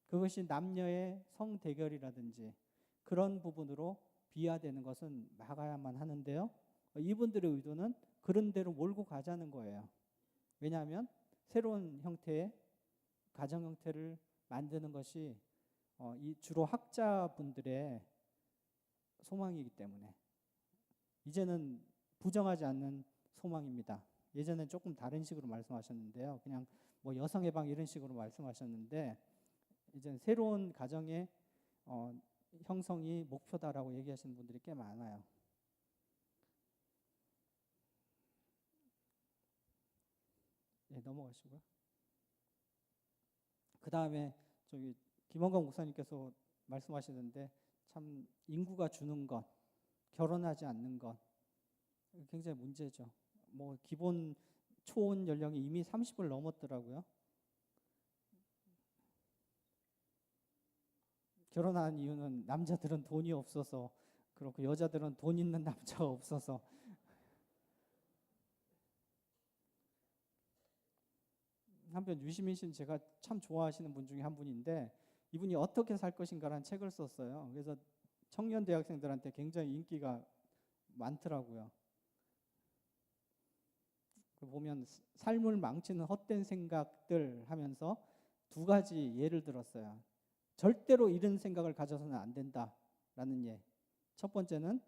그것이 남녀의 성대결이라든지 그런 부분으로 비하되는 것은 막아야만 하는데요. 이분들의 의도는 그런 대로 몰고 가자는 거예요. 왜냐하면 새로운 형태의 가정 형태를 만드는 것이 주로 학자분들의 소망이기 때문에 이제는 부정하지 않는 소망입니다. 예전엔 조금 다른 식으로 말씀하셨는데요. 그냥 뭐 여성의 방 이런 식으로 말씀하셨는데 이제 새로운 가정의 형성이 목표다라고 얘기하시는 분들이 꽤 많아요. 네, 넘어가시고요. 그 다음에 저기 김원광 목사님께서 말씀하시는데 참 인구가 주는 것, 결혼하지 않는 것 굉장히 문제죠. 뭐 기본 초혼 연령이 이미 30을 넘었더라고요. 결혼한 이유는 남자들은 돈이 없어서 그렇고 여자들은 돈 있는 남자가 없어서 한편 유시민 씨는 제가 참 좋아하시는 분 중에 한 분인데 이분이 어떻게 살 것인가라는 책을 썼어요. 그래서 청년 대학생들한테 굉장히 인기가 많더라고요. 보면 삶을 망치는 헛된 생각들 하면서 두 가지 예를 들었어요. 절대로 이런 생각을 가져서는 안 된다라는 예. 첫 번째는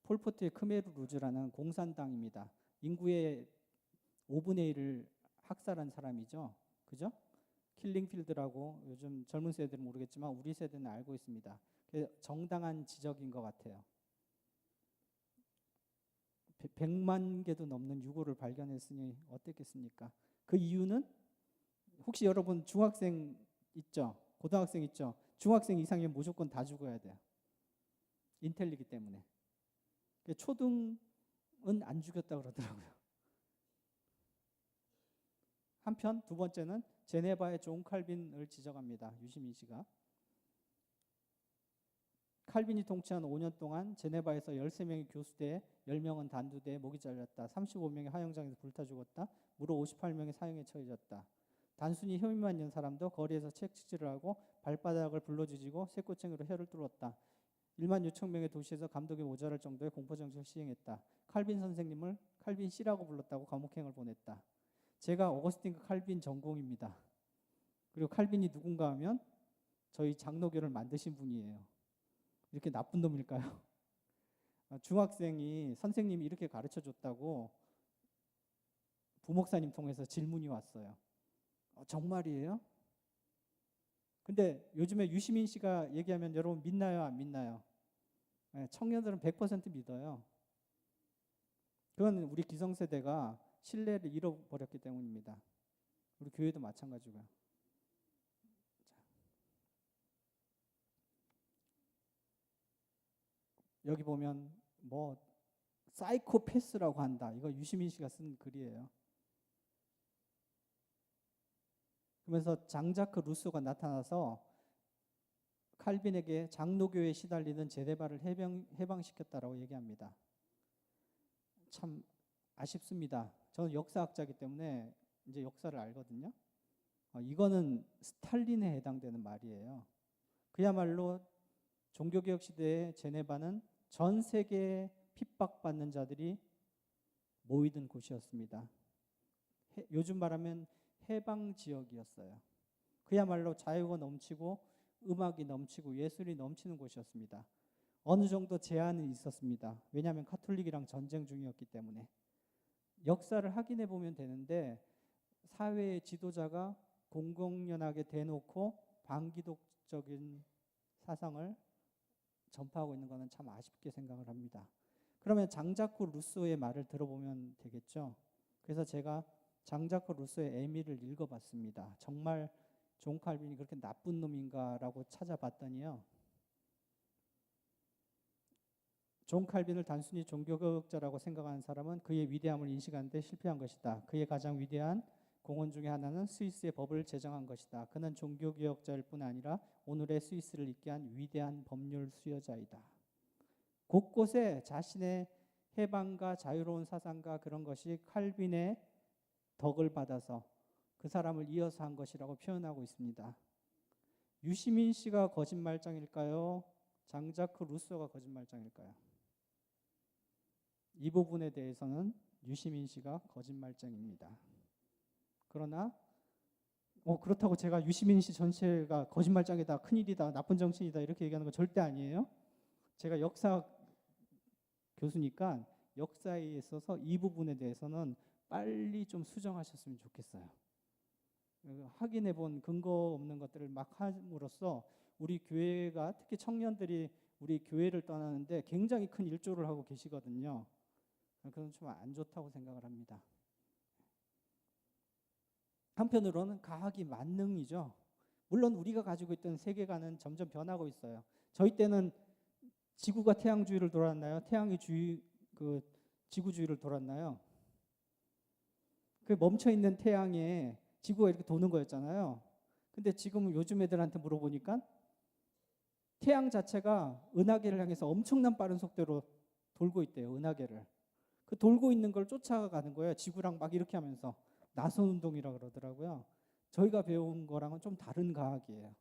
폴포트의 크메르 루즈라는 공산당입니다. 인구의 5분의 1을 학살한 사람이죠. 그죠? 킬링필드라고 요즘 젊은 세대들은 모르겠지만 우리 세대는 알고 있습니다. 정당한 지적인 것 같아요. 100만 개도 넘는 유고를 발견했으니 어땠겠습니까? 그 이유는 혹시 여러분 중학생 있죠? 고등학생 있죠? 중학생 이상이면 무조건 다 죽어야 돼요. 인텔리기 때문에. 초등은 안 죽였다 그러더라고요. 한편 두 번째는 제네바의 존 칼빈을 지적합니다. 유시민 씨가. 칼빈이 통치한 5년 동안 제네바에서 13명의 교수대, 10명은 단두대에 목이 잘렸다. 35명이 하영장에서 불타 죽었다. 무려 58명이 사형에 처해졌다. 단순히 혐의만 있는 사람도 거리에서 채찍질을 하고 발바닥을 불러지지고 쇠꼬챙이로 혀를 뚫었다. 1만 6천 명의 도시에서 감독이 모자랄 정도의 공포정책을 시행했다. 칼빈 선생님을 칼빈 씨라고 불렀다고 감옥행을 보냈다. 제가 어거스틴과 칼빈 전공입니다. 그리고 칼빈이 누군가 하면 저희 장로교를 만드신 분이에요. 이렇게 나쁜 놈일까요? 중학생이 선생님이 이렇게 가르쳐줬다고 부목사님 통해서 질문이 왔어요. 정말이에요? 근데 요즘에 유시민 씨가 얘기하면 여러분 믿나요? 안 믿나요? 청년들은 100% 믿어요. 그건 우리 기성세대가 신뢰를 잃어버렸기 때문입니다. 우리 교회도 마찬가지고요. 여기 보면 뭐 사이코패스라고 한다. 이거 유시민 씨가 쓴 글이에요. 그러면서 장자크 루소가 나타나서 칼빈에게 장로교에 시달리는 제네바를 해방시켰다라고 얘기합니다. 참 아쉽습니다. 저는 역사학자이기 때문에 이제 역사를 알거든요. 이거는 스탈린에 해당되는 말이에요. 그야말로 종교개혁 시대의 제네바는 전 세계 핍박받는 자들이 모이던 곳이었습니다. 요즘 말하면 해방 지역이었어요. 그야말로 자유가 넘치고 음악이 넘치고 예술이 넘치는 곳이었습니다. 어느 정도 제한은 있었습니다. 왜냐하면 카톨릭이랑 전쟁 중이었기 때문에. 역사를 확인해 보면 되는데 사회의 지도자가 공공연하게 대놓고 반기독적인 사상을 전파하고 있는 것은 참 아쉽게 생각을 합니다. 그러면 장자크 루소의 말을 들어보면 되겠죠. 그래서 제가 장자크 루소의 에밀을 읽어봤습니다. 정말 존 칼빈이 그렇게 나쁜 놈인가라고 찾아봤더니요. 존 칼빈을 단순히 종교개혁자라고 생각하는 사람은 그의 위대함을 인식하는 데 실패한 것이다. 그의 가장 위대한 공헌 중에 하나는 스위스의 법을 제정한 것이다. 그는 종교개혁자일 뿐 아니라 오늘의 스위스를 있게 한 위대한 법률 수여자이다. 곳곳에 자신의 해방과 자유로운 사상과 그런 것이 칼빈의 덕을 받아서 그 사람을 이어서 한 것이라고 표현하고 있습니다. 유시민 씨가 거짓말장일까요? 장자크 루소가 거짓말장일까요? 이 부분에 대해서는 유시민 씨가 거짓말장입니다. 그러나 그렇다고 제가 유시민 씨 전체가 거짓말장이다, 큰일이다, 나쁜 정치인이다 이렇게 얘기하는 건 절대 아니에요. 제가 역사 교수니까 역사에 있어서 이 부분에 대해서는 빨리 좀 수정하셨으면 좋겠어요. 확인해 본 근거 없는 것들을 막 함으로써 우리 교회가 특히 청년들이 우리 교회를 떠나는데 굉장히 큰 일조를 하고 계시거든요. 그건 좀 안 좋다고 생각을 합니다. 한편으로는 과학이 만능이죠. 물론 우리가 가지고 있던 세계관은 점점 변하고 있어요. 저희 때는 지구가 태양주위를 돌았나요? 태양이 지구주위를 돌았나요? 그 멈춰 있는 태양에 지구가 이렇게 도는 거였잖아요. 근데 지금 요즘 애들한테 물어보니까 태양 자체가 은하계를 향해서 엄청난 빠른 속도로 돌고 있대요. 은하계를. 그 돌고 있는 걸 쫓아가는 거예요. 지구랑 막 이렇게 하면서. 나선 운동이라고 그러더라고요. 저희가 배운 거랑은 좀 다른 과학이에요.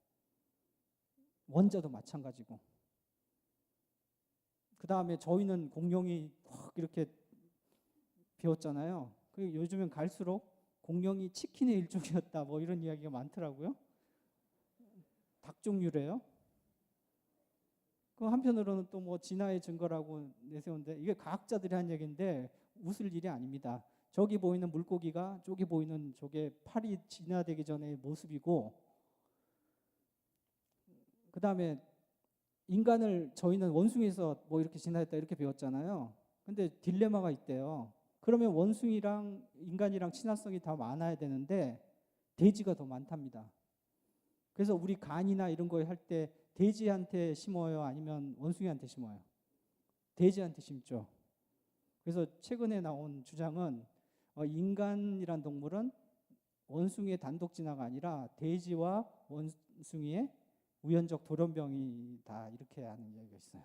원자도 마찬가지고. 그 다음에 저희는 공룡이 확 이렇게 배웠잖아요. 그 요즘엔 갈수록 공룡이 치킨의 일종이었다 뭐 이런 이야기가 많더라고요. 닭 종류래요. 그 한편으로는 또 뭐 진화의 증거라고 내세우는데 이게 과학자들이 한 얘기인데 웃을 일이 아닙니다. 저기 보이는 물고기가 저기 보이는 저게 팔이 진화되기 전의 모습이고, 그 다음에 인간을 저희는 원숭이에서 뭐 이렇게 진화했다 이렇게 배웠잖아요. 근데 딜레마가 있대요. 그러면 원숭이랑 인간이랑 친화성이 더 많아야 되는데 돼지가 더 많답니다. 그래서 우리 간이나 이런 거 할 때 돼지한테 심어요? 아니면 원숭이한테 심어요? 돼지한테 심죠. 그래서 최근에 나온 주장은 인간이란 동물은 원숭이의 단독 진화가 아니라 돼지와 원숭이의 우연적 돌연병이다 이렇게 하는 이야기가 있어요.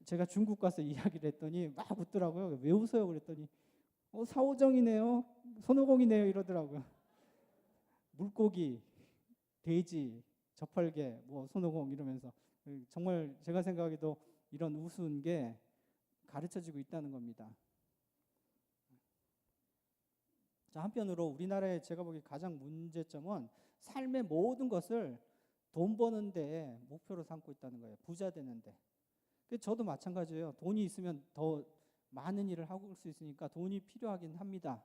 제가 중국 가서 이야기를 했더니 막 웃더라고요. 왜 웃어요? 그랬더니 사오정이네요, 손오공이네요 이러더라고요. 물고기, 돼지, 저펄개, 뭐 손오공 이러면서 정말 제가 생각해도 이런 우스운 게 가르쳐지고 있다는 겁니다. 자, 한편으로 우리나라의 제가 보기 가장 문제점은 삶의 모든 것을 돈 버는데 목표로 삼고 있다는 거예요. 부자 되는데. 저도 마찬가지예요. 돈이 있으면 더 많은 일을 하고 올 수 있으니까 돈이 필요하긴 합니다.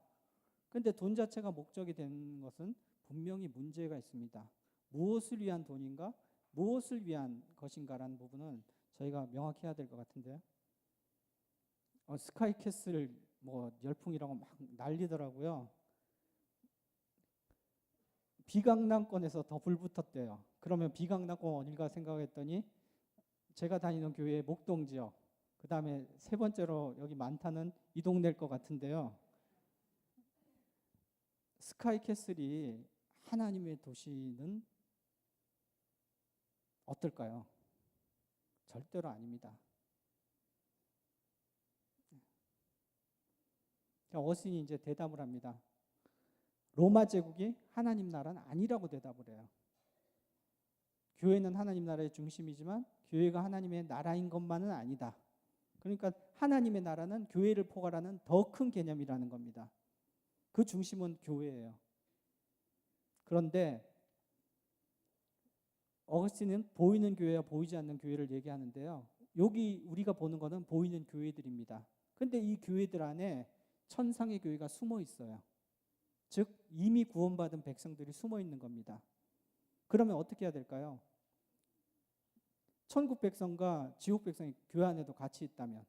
그런데 돈 자체가 목적이 되는 것은 분명히 문제가 있습니다. 무엇을 위한 돈인가? 무엇을 위한 것인가라는 부분은 저희가 명확히 해야 될 것 같은데요. 스카이캐슬 뭐 열풍이라고 막 난리더라고요. 비강남권에서 더 불붙었대요. 그러면 비강남권 어딜까 생각했더니 제가 다니는 교회 목동 지역, 그 다음에 세 번째로 여기 많다는 이 동네일 것 같은데요. 스카이캐슬이 하나님의 도시는 어떨까요? 절대로 아닙니다. 어신이 이제 대답을 합니다. 로마 제국이 하나님 나라는 아니라고 대답을 해요. 교회는 하나님 나라의 중심이지만 교회가 하나님의 나라인 것만은 아니다. 그러니까 하나님의 나라는 교회를 포괄하는 더 큰 개념이라는 겁니다. 그 중심은 교회예요. 그런데 어거스틴은 보이는 교회와 보이지 않는 교회를 얘기하는데요. 여기 우리가 보는 것은 보이는 교회들입니다. 그런데 이 교회들 안에 천상의 교회가 숨어 있어요. 즉 이미 구원받은 백성들이 숨어 있는 겁니다. 그러면 어떻게 해야 될까요? 천국 백성과 지옥 백성이 교회 안에도 같이 있다면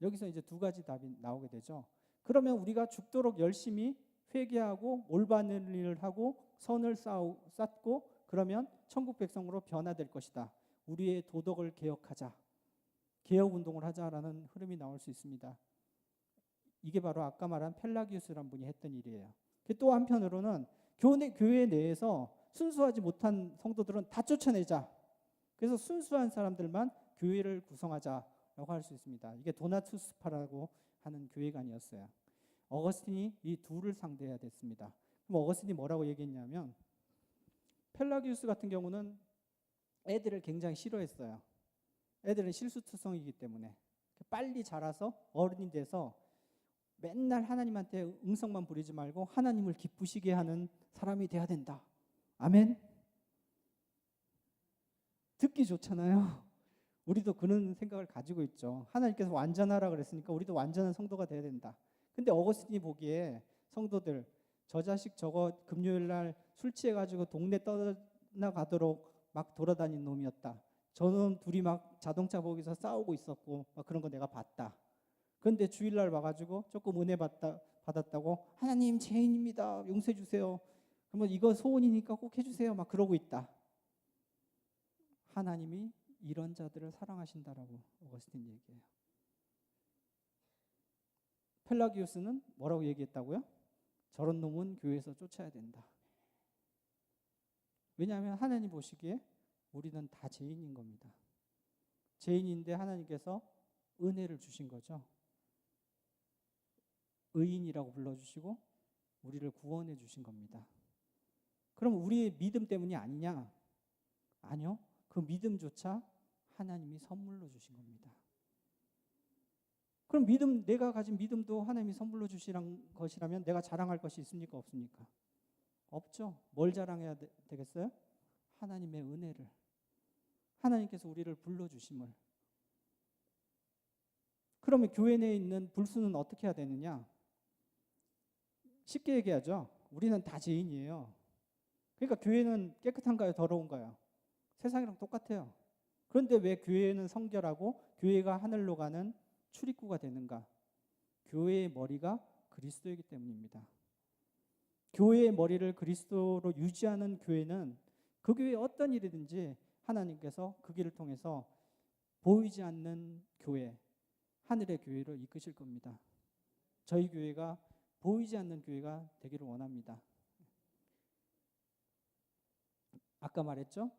여기서 이제 두 가지 답이 나오게 되죠. 그러면 우리가 죽도록 열심히 회개하고 올바른 일을 하고 선을 쌓고 그러면 천국 백성으로 변화될 것이다. 우리의 도덕을 개혁하자. 개혁 운동을 하자라는 흐름이 나올 수 있습니다. 이게 바로 아까 말한 펠라기우스라는 분이 했던 일이에요. 또 한편으로는 교회 내에서 순수하지 못한 성도들은 다 쫓아내자. 그래서 순수한 사람들만 교회를 구성하자라고 할 수 있습니다. 이게 도나투스파라고 하는 교회관이었어요. 어거스틴이 이 둘을 상대해야 됐습니다. 그럼 어거스틴이 뭐라고 얘기했냐면 펠라기우스 같은 경우는 애들을 굉장히 싫어했어요. 애들은 실수투성이기 때문에 빨리 자라서 어른이 돼서 맨날 하나님한테 응성만 부리지 말고 하나님을 기쁘시게 하는 사람이 돼야 된다. 아멘? 듣기 좋잖아요. 우리도 그런 생각을 가지고 있죠. 하나님께서 완전하라 그랬으니까 우리도 완전한 성도가 돼야 된다. 근데 어거스틴이 보기에 성도들 저 자식 저거 금요일 날 술 취해가지고 동네 떠나가도록 막 돌아다닌 놈이었다. 저는 둘이 막 자동차 보기서 싸우고 있었고 막 그런 거 내가 봤다. 그런데 주일날 와가지고 조금 은혜 받았다고 하나님 죄인입니다. 용서해 주세요. 그러면 이거 소원이니까 꼭 해주세요. 막 그러고 있다. 하나님이 이런 자들을 사랑하신다라고 어거스틴 얘기해요. 펠라기우스는 뭐라고 얘기했다고요? 저런 놈은 교회에서 쫓아야 된다. 왜냐하면 하나님 보시기에 우리는 다 죄인인 겁니다. 죄인인데 하나님께서 은혜를 주신 거죠. 의인이라고 불러주시고 우리를 구원해 주신 겁니다. 그럼 우리의 믿음 때문이 아니냐? 아니요. 그 믿음조차 하나님이 선물로 주신 겁니다. 그럼 내가 가진 믿음도 하나님이 선물로 주시는 것이라면 내가 자랑할 것이 있습니까? 없습니까? 없죠. 뭘 자랑해야 되겠어요? 하나님의 은혜를. 하나님께서 우리를 불러주심을. 그러면 교회 내에 있는 불수는 어떻게 해야 되느냐? 쉽게 얘기하죠. 우리는 다 죄인이에요. 그러니까 교회는 깨끗한가요? 더러운가요? 세상이랑 똑같아요. 그런데 왜 교회는 성결하고 교회가 하늘로 가는 출입구가 되는가? 교회의 머리가 그리스도이기 때문입니다. 교회의 머리를 그리스도로 유지하는 교회는 그 교회에 어떤 일이든지 하나님께서 그 길을 통해서 보이지 않는 교회, 하늘의 교회로 이끄실 겁니다. 저희 교회가 보이지 않는 교회가 되기를 원합니다. 아까 말했죠?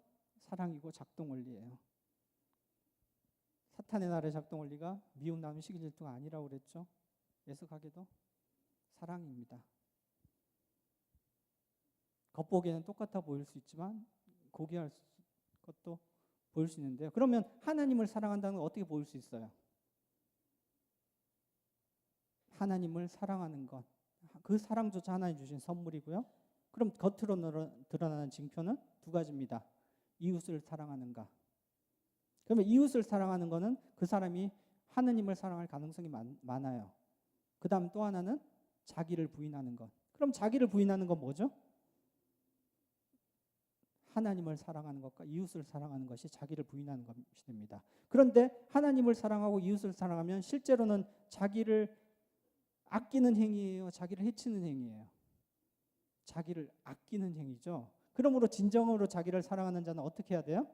사랑이고 작동 원리예요. 사탄의 나라의 작동 원리가 미움, 나눔, 시기, 질투가 아니라고 그랬죠. 예석하게도 사랑입니다. 겉보기에는 똑같아 보일 수 있지만 고귀할 것도 보일 수 있는데요. 그러면 하나님을 사랑한다는 건 어떻게 보일 수 있어요? 하나님을 사랑하는 것, 그 사랑조차 하나님 주신 선물이고요. 그럼 겉으로 드러나는 징표는 두 가지입니다. 이웃을 사랑하는가. 그러면 이웃을 사랑하는 것은 그 사람이 하느님을 사랑할 가능성이 많아요. 그 다음 또 하나는 자기를 부인하는 것. 그럼 자기를 부인하는 건 뭐죠? 하나님을 사랑하는 것과 이웃을 사랑하는 것이 자기를 부인하는 것이 됩니다. 그런데 하나님을 사랑하고 이웃을 사랑하면 실제로는 자기를 아끼는 행위예요? 자기를 해치는 행위예요? 자기를 아끼는 행위죠. 그러므로 진정으로 자기를 사랑하는 자는 어떻게 해야 돼요?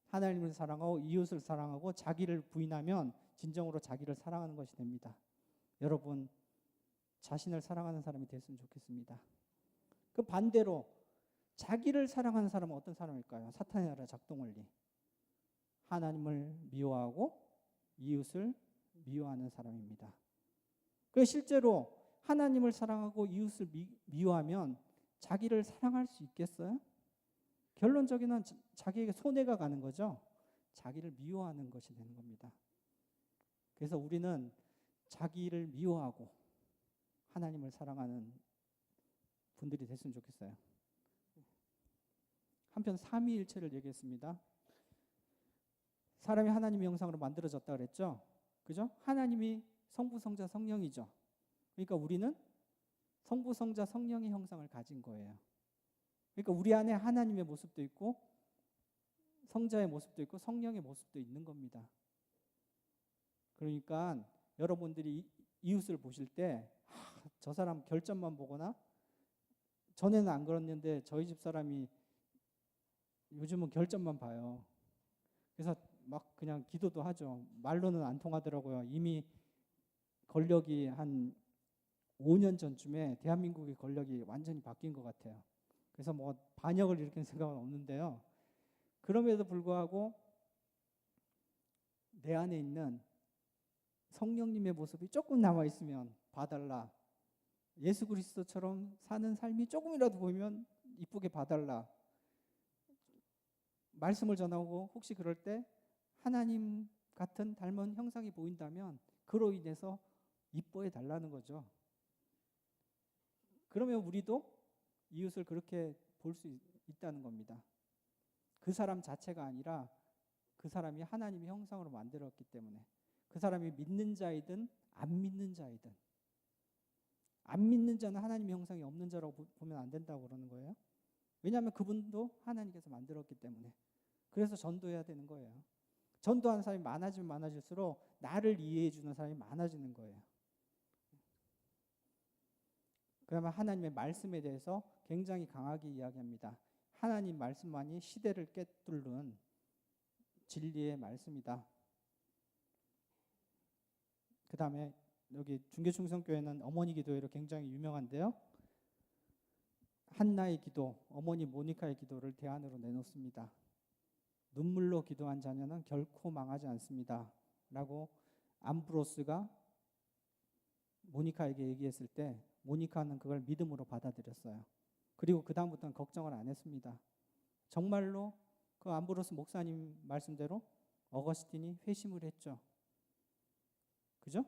하나님을 사랑하고 이웃을 사랑하고 자기를 부인하면 진정으로 자기를 사랑하는 것이 됩니다. 여러분, 자신을 사랑하는 사람이 됐으면 좋겠습니다. 그 반대로 자기를 사랑하는 사람은 어떤 사람일까요? 사탄의 나라 작동 원리. 하나님을 미워하고 이웃을 미워하는 사람입니다. 그 실제로 하나님을 사랑하고 이웃을 미워하면 자기를 사랑할 수 있겠어요? 결론적으로는 자기에게 손해가 가는 거죠. 자기를 미워하는 것이 되는 겁니다. 그래서 우리는 자기를 미워하고 하나님을 사랑하는 분들이 됐으면 좋겠어요. 한편 삼위일체를 얘기했습니다. 사람이 하나님의 형상으로 만들어졌다 그랬죠. 그죠? 하나님이 성부, 성자, 성령이죠. 그러니까 우리는 성부, 성자, 성령의 형상을 가진 거예요. 그러니까 우리 안에 하나님의 모습도 있고 성자의 모습도 있고 성령의 모습도 있는 겁니다. 그러니까 여러분들이 이웃을 보실 때 저 사람 결점만 보거나 전에는 안 그랬는데 저희 집 사람이 요즘은 결점만 봐요. 그래서 막 그냥 기도도 하죠. 말로는 안 통하더라고요. 이미 권력이 한 5년 전쯤에 대한민국의 권력이 완전히 바뀐 것 같아요. 그래서 뭐 반역을 일으키는 생각은 없는데요. 그럼에도 불구하고 내 안에 있는 성령님의 모습이 조금 남아있으면 봐달라. 예수 그리스도처럼 사는 삶이 조금이라도 보이면 이쁘게 봐달라. 말씀을 전하고 혹시 그럴 때 하나님 같은 닮은 형상이 보인다면 그로 인해서 이뻐해 달라는 거죠. 그러면 우리도 이웃을 그렇게 볼 수 있다는 겁니다. 그 사람 자체가 아니라 그 사람이 하나님의 형상으로 만들었기 때문에 그 사람이 믿는 자이든 안 믿는 자이든 안 믿는 자는 하나님의 형상이 없는 자라고 보면 안 된다고 그러는 거예요. 왜냐하면 그분도 하나님께서 만들었기 때문에. 그래서 전도해야 되는 거예요. 전도하는 사람이 많아지면 많아질수록 나를 이해해 주는 사람이 많아지는 거예요. 그러면 하나님의 말씀에 대해서 굉장히 강하게 이야기합니다. 하나님 말씀만이 시대를 꿰뚫는 진리의 말씀이다. 그 다음에 여기 중계충성교회는 어머니 기도회로 굉장히 유명한데요. 한나의 기도, 어머니 모니카의 기도를 대안으로 내놓습니다. 눈물로 기도한 자녀는 결코 망하지 않습니다. 라고 암브로스가 모니카에게 얘기했을 때 모니카는 그걸 믿음으로 받아들였어요. 그리고 그 다음부터는 걱정을 안 했습니다. 정말로 그 암브로스 목사님 말씀대로 어거스틴이 회심을 했죠. 그죠?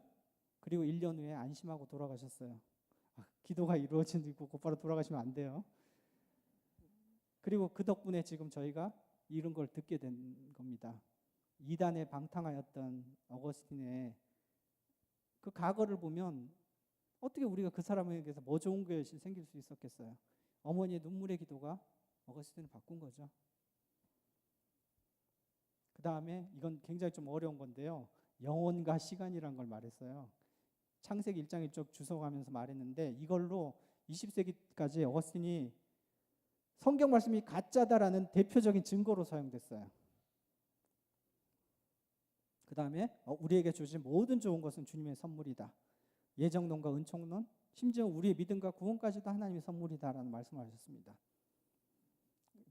그리고 1년 후에 안심하고 돌아가셨어요. 기도가 이루어지고 곧바로 돌아가시면 안 돼요. 그리고 그 덕분에 지금 저희가 이런 걸 듣게 된 겁니다. 이단에 방탕하였던 어거스틴의 그 과거를 보면 어떻게 우리가 그 사람에게서 뭐 좋은 것이 생길 수 있었겠어요. 어머니의 눈물의 기도가 어거스틴을 바꾼 거죠. 그 다음에 이건 굉장히 좀 어려운 건데요. 영혼과 시간이란 걸 말했어요. 창세기 1장 1절 주석하면서 말했는데 이걸로 20세기까지 어거스틴이 성경 말씀이 가짜다라는 대표적인 증거로 사용됐어요. 그 다음에 우리에게 주신 모든 좋은 것은 주님의 선물이다. 예정론과 은총론, 심지어 우리의 믿음과 구원까지도 하나님의 선물이다라는 말씀을 하셨습니다.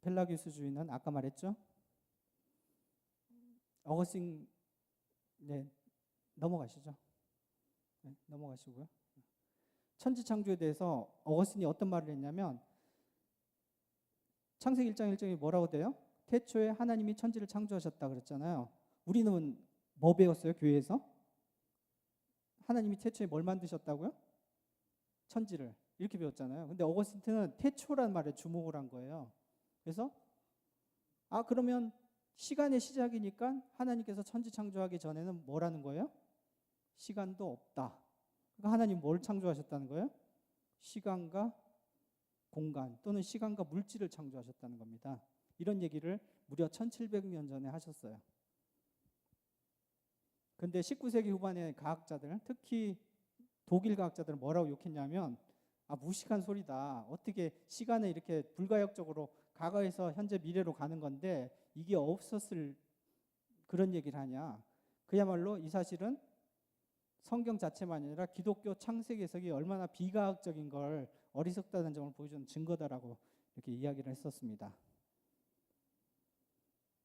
펠라기우스주의는 아까 말했죠. 어거스틴 넘어가시죠. 넘어가시고요. 천지창조에 대해서 어거스틴이 어떤 말을 했냐면 창세기 1장 1절이 뭐라고 돼요? 태초에 하나님이 천지를 창조하셨다 그랬잖아요. 우리는 뭐 배웠어요? 교회에서? 하나님이 태초에 뭘 만드셨다고요? 천지를. 이렇게 배웠잖아요. 근데 어거스틴은 태초란 말에 주목을 한 거예요. 그래서 그러면 시간의 시작이니까 하나님께서 천지 창조하기 전에는 뭐라는 거예요? 시간도 없다. 그러니까 하나님 뭘 창조하셨다는 거예요? 시간과 공간 또는 시간과 물질을 창조하셨다는 겁니다. 이런 얘기를 무려 1700년 전에 하셨어요. 근데 19세기 후반의 과학자들, 특히 독일 과학자들은 뭐라고 욕했냐면 무식한 소리다. 어떻게 시간에 이렇게 불가역적으로 과거에서 현재 미래로 가는 건데 이게 없었을 그런 얘기를 하냐. 그야말로 이 사실은 성경 자체만이 아니라 기독교 창세기 해석이 얼마나 비과학적인 걸 어리석다는 점을 보여주는 증거다라고 이렇게 이야기를 했었습니다.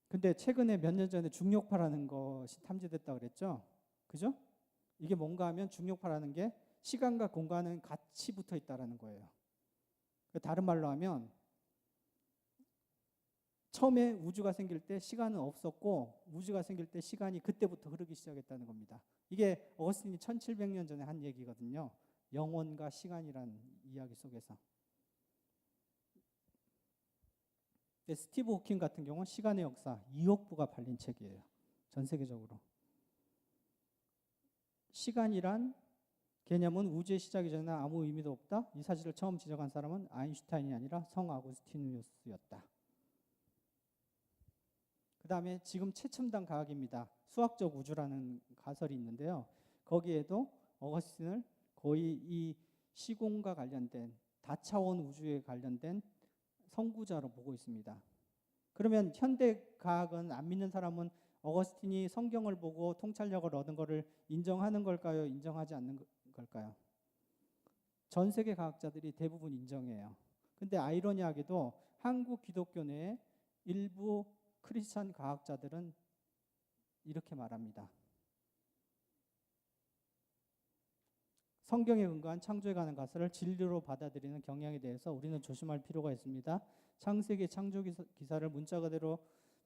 근데 최근에 몇 년 전에 중력파라는 것이 탐지됐다고 그랬죠. 그죠? 이게 뭔가 하면 중력파라는 게 시간과 공간은 같이 붙어 있다라는 거예요. 다른 말로 하면 처음에 우주가 생길 때 시간은 없었고 우주가 생길 때 시간이 그때부터 흐르기 시작했다는 겁니다. 이게 어거스틴이 1700년 전에 한 얘기거든요. 영혼과 시간이란 이야기 속에서. 스티브 호킹 같은 경우는 시간의 역사 2억 부가 팔린 책이에요. 전 세계적으로. 시간이란 개념은 우주의 시작이 전에 아무 의미도 없다. 이 사실을 처음 지적한 사람은 아인슈타인이 아니라 성 아구스티누스였다. 그 다음에 지금 최첨단 과학입니다. 수학적 우주라는 가설이 있는데요. 거기에도 어거스틴을 거의 이 시공과 관련된 다차원 우주에 관련된 선구자로 보고 있습니다. 그러면 현대 과학은 안 믿는 사람은 어거스틴이 성경을 보고 통찰력을 얻은 것을 인정하는 걸까요? 인정하지 않는 걸까요? 전 세계 과학자들이 대부분 인정해요. 근데 아이러니하게도 한국 기독교 내에 일부 크리스찬 과학자들은 이렇게 말합니다. 성경에 근거한 창조에 관한 가설을 진리로 받아들이는 경향에 대해서 우리는 조심할 필요가 있습니다. 창세기 창조 기사를 문자 그대로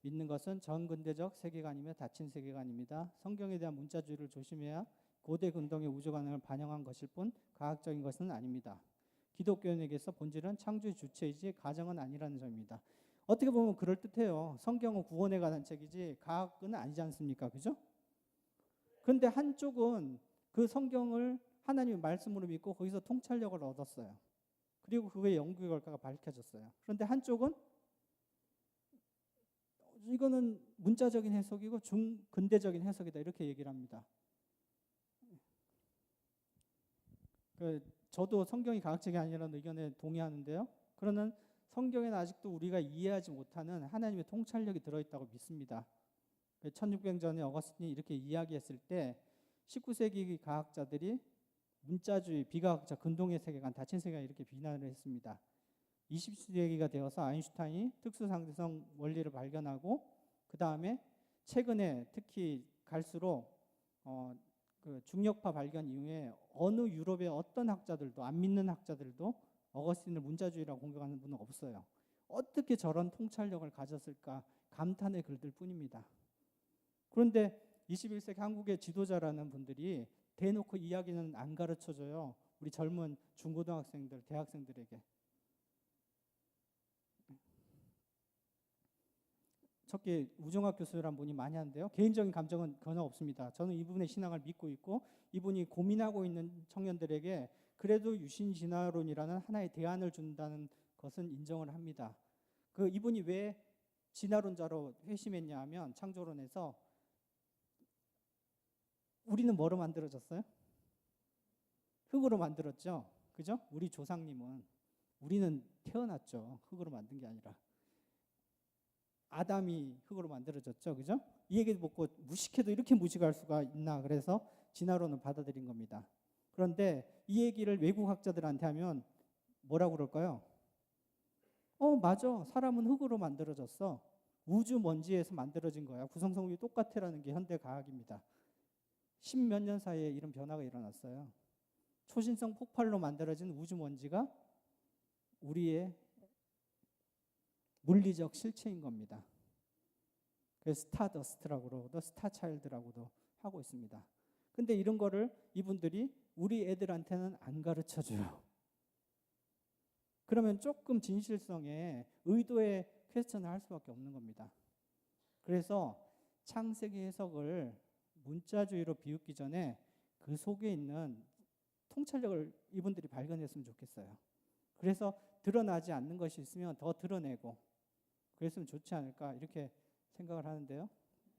믿는 것은 전근대적 세계관이며 닫힌 세계관입니다. 성경에 대한 문자주의를 조심해야 고대 근동의 우주관을 반영한 것일 뿐 과학적인 것은 아닙니다. 기독교인에게서 본질은 창조의 주체이지 가정은 아니라는 점입니다. 어떻게 보면 그럴듯해요. 성경은 구원에 관한 책이지 과학은 아니지 않습니까? 그죠? 그런데 한쪽은 그 성경을 하나님의 말씀으로 믿고 거기서 통찰력을 얻었어요. 그리고 그의 연구 결과가 밝혀졌어요. 그런데 한쪽은 이거는 문자적인 해석이고 중근대적인 해석이다 이렇게 얘기를 합니다. 저도 성경이 과학적이 아니라는 의견에 동의하는데요. 그러나 성경에는 아직도 우리가 이해하지 못하는 하나님의 통찰력이 들어있다고 믿습니다. 1600년 전에 어거스틴이 이렇게 이야기했을 때 19세기 과학자들이 문자주의, 비과학자, 근동의 세계관, 닫힌 세계관 이렇게 비난을 했습니다. 20세기가 되어서 아인슈타인이 특수상대성 원리를 발견하고 그 다음에 최근에 특히 갈수록 그 중력파 발견 이후에 어느 유럽의 어떤 학자들도 안 믿는 학자들도 어거스틴을 문자주의라고 공격하는 분은 없어요. 어떻게 저런 통찰력을 가졌을까? 감탄의 글들 뿐입니다. 그런데 21세기 한국의 지도자라는 분들이 대놓고 이야기는 안 가르쳐줘요. 우리 젊은 중고등학생들, 대학생들에게. 첫째 우종학 교수란 분이 많이 하는데요. 개인적인 감정은 전혀 없습니다. 저는 이분의 신앙을 믿고 있고 이분이 고민하고 있는 청년들에게 그래도 유신진화론이라는 하나의 대안을 준다는 것은 인정을 합니다. 이분이 왜 진화론자로 회심했냐 하면 창조론에서 우리는 뭐로 만들어졌어요? 흙으로 만들었죠. 그죠? 우리 조상님은 우리는 태어났죠. 흙으로 만든 게 아니라. 아담이 흙으로 만들어졌죠. 그죠? 이 얘기 듣고 무식해도 이렇게 무식할 수가 있나. 그래서 진화론을 받아들인 겁니다. 그런데 이 얘기를 외국 학자들한테 하면 뭐라고 그럴까요? 맞아. 사람은 흙으로 만들어졌어. 우주 먼지에서 만들어진 거야. 구성성이 똑같아라는 게 현대 과학입니다. 10몇 년 사이에 이런 변화가 일어났어요. 초신성 폭발로 만들어진 우주 먼지가 우리의 물리적 실체인 겁니다. 그래서 스타더스트라고도 스타차일드라고도 하고 있습니다. 근데 이런 거를 이분들이 우리 애들한테는 안 가르쳐줘요. 그러면 조금 진실성에 의도의 퀘스천을 할 수밖에 없는 겁니다. 그래서 창세기 해석을 문자주의로 비웃기 전에 그 속에 있는 통찰력을 이분들이 발견했으면 좋겠어요. 그래서 드러나지 않는 것이 있으면 더 드러내고 그랬으면 좋지 않을까 이렇게 생각을 하는데요.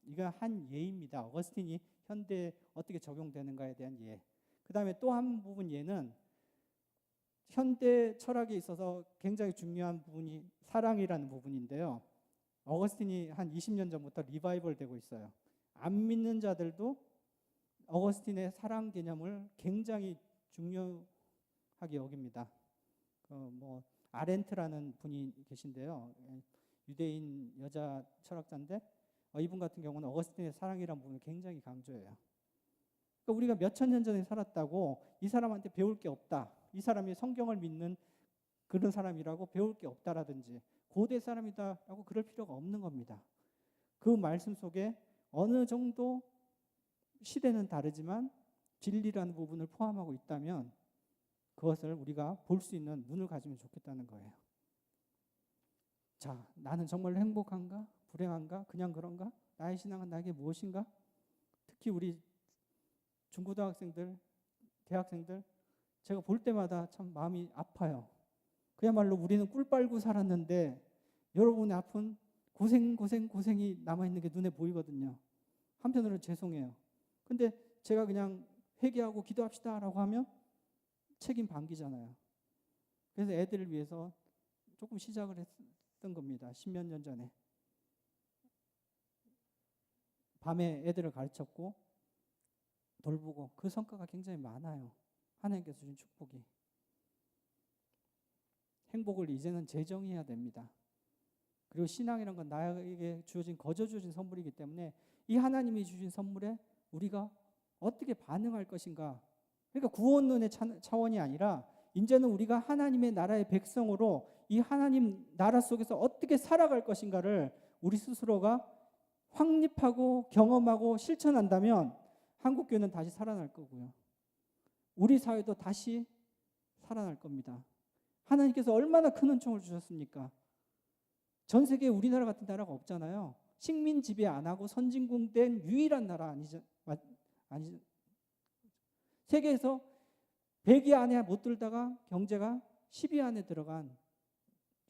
이건 한 예입니다. 어거스틴이 현대에 어떻게 적용되는가에 대한 예. 그 다음에 또 한 부분 예는 현대 철학에 있어서 굉장히 중요한 부분이 사랑이라는 부분인데요. 어거스틴이 한 20년 전부터 리바이벌 되고 있어요. 안 믿는 자들도 어거스틴의 사랑 개념을 굉장히 중요하게 여깁니다. 아렌트라는 분이 계신데요. 유대인 여자 철학자인데 이분 같은 경우는 어거스틴의 사랑이라는 부분을 굉장히 강조해요. 그러니까 우리가 몇천 년 전에 살았다고 이 사람한테 배울 게 없다. 이 사람이 성경을 믿는 그런 사람이라고 배울 게 없다라든지 고대 사람이다라고 그럴 필요가 없는 겁니다. 그 말씀 속에 어느 정도 시대는 다르지만 진리라는 부분을 포함하고 있다면 그것을 우리가 볼 수 있는 눈을 가지면 좋겠다는 거예요. 자, 나는 정말 행복한가? 불행한가? 그냥 그런가? 나의 신앙은 나에게 무엇인가? 특히 우리 중고등학생들, 대학생들 제가 볼 때마다 참 마음이 아파요. 그야말로 우리는 꿀 빨고 살았는데 여러분의 아픈 고생이 남아있는 게 눈에 보이거든요. 한편으로는 죄송해요. 근데 제가 그냥 회개하고 기도합시다라고 하면 책임 반기잖아요. 그래서 애들을 위해서 조금 시작을 했던 겁니다. 10몇 년 전에. 밤에 애들을 가르쳤고 돌보고 그 성과가 굉장히 많아요. 하나님께서 주신 축복이. 행복을 이제는 재정의해야 됩니다. 그리고 신앙이란 건 나에게 주어진 거저 주어진 선물이기 때문에 이 하나님이 주신 선물에 우리가 어떻게 반응할 것인가. 그러니까 구원론의 차원이 아니라 이제는 우리가 하나님의 나라의 백성으로 이 하나님 나라 속에서 어떻게 살아갈 것인가를 우리 스스로가 확립하고 경험하고 실천한다면 한국교회는 다시 살아날 거고요. 우리 사회도 다시 살아날 겁니다. 하나님께서 얼마나 큰 은총을 주셨습니까? 전 세계에 우리나라 같은 나라가 없잖아요. 식민 지배 안 하고 선진국된 유일한 나라 아니죠? 세계에서 100위 안에 못 들다가 경제가 10위 안에 들어간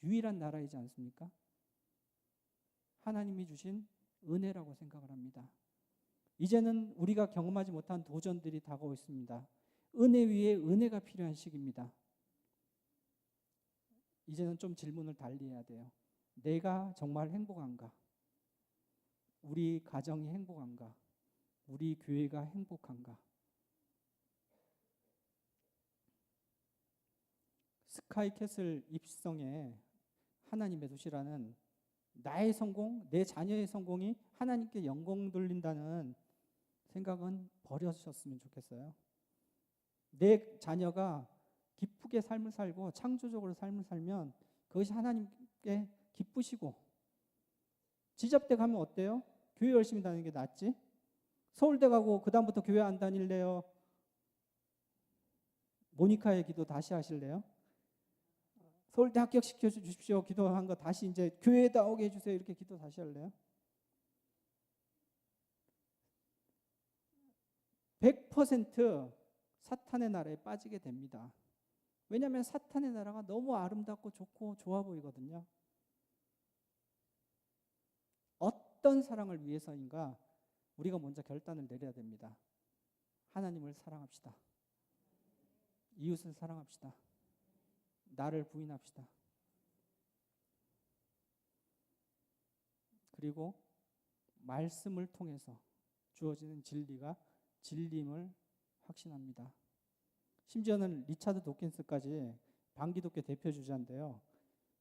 유일한 나라이지 않습니까? 하나님이 주신 은혜라고 생각을 합니다. 이제는 우리가 경험하지 못한 도전들이 다가오고 있습니다. 은혜 위에 은혜가 필요한 시기입니다. 이제는 좀 질문을 달리 해야 돼요. 내가 정말 행복한가? 우리 가정이 행복한가? 우리 교회가 행복한가? 스카이캐슬 입성에 하나님의 도시라는 나의 성공, 내 자녀의 성공이 하나님께 영광 돌린다는 생각은 버려주셨으면 좋겠어요. 내 자녀가 기쁘게 삶을 살고 창조적으로 삶을 살면 그것이 하나님께 기쁘시고 지잡대 가면 어때요? 교회 열심히 다니는 게 낫지? 서울대 가고 그 다음부터 교회 안 다닐래요? 모니카의 기도 다시 하실래요? 서울대 합격시켜 주십시오. 기도한 거 다시 이제 교회에다 오게 해주세요. 이렇게 기도 다시 할래요? 100% 사탄의 나라에 빠지게 됩니다. 왜냐하면 사탄의 나라가 너무 아름답고 좋고 좋아 보이거든요. 어떤 사랑을 위해서인가 우리가 먼저 결단을 내려야 됩니다. 하나님을 사랑합시다. 이웃을 사랑합시다. 나를 부인합시다. 그리고 말씀을 통해서 주어지는 진리가 진리임을 확신합니다. 심지어는 리차드 도킨스까지 반기독교 대표 주자인데요.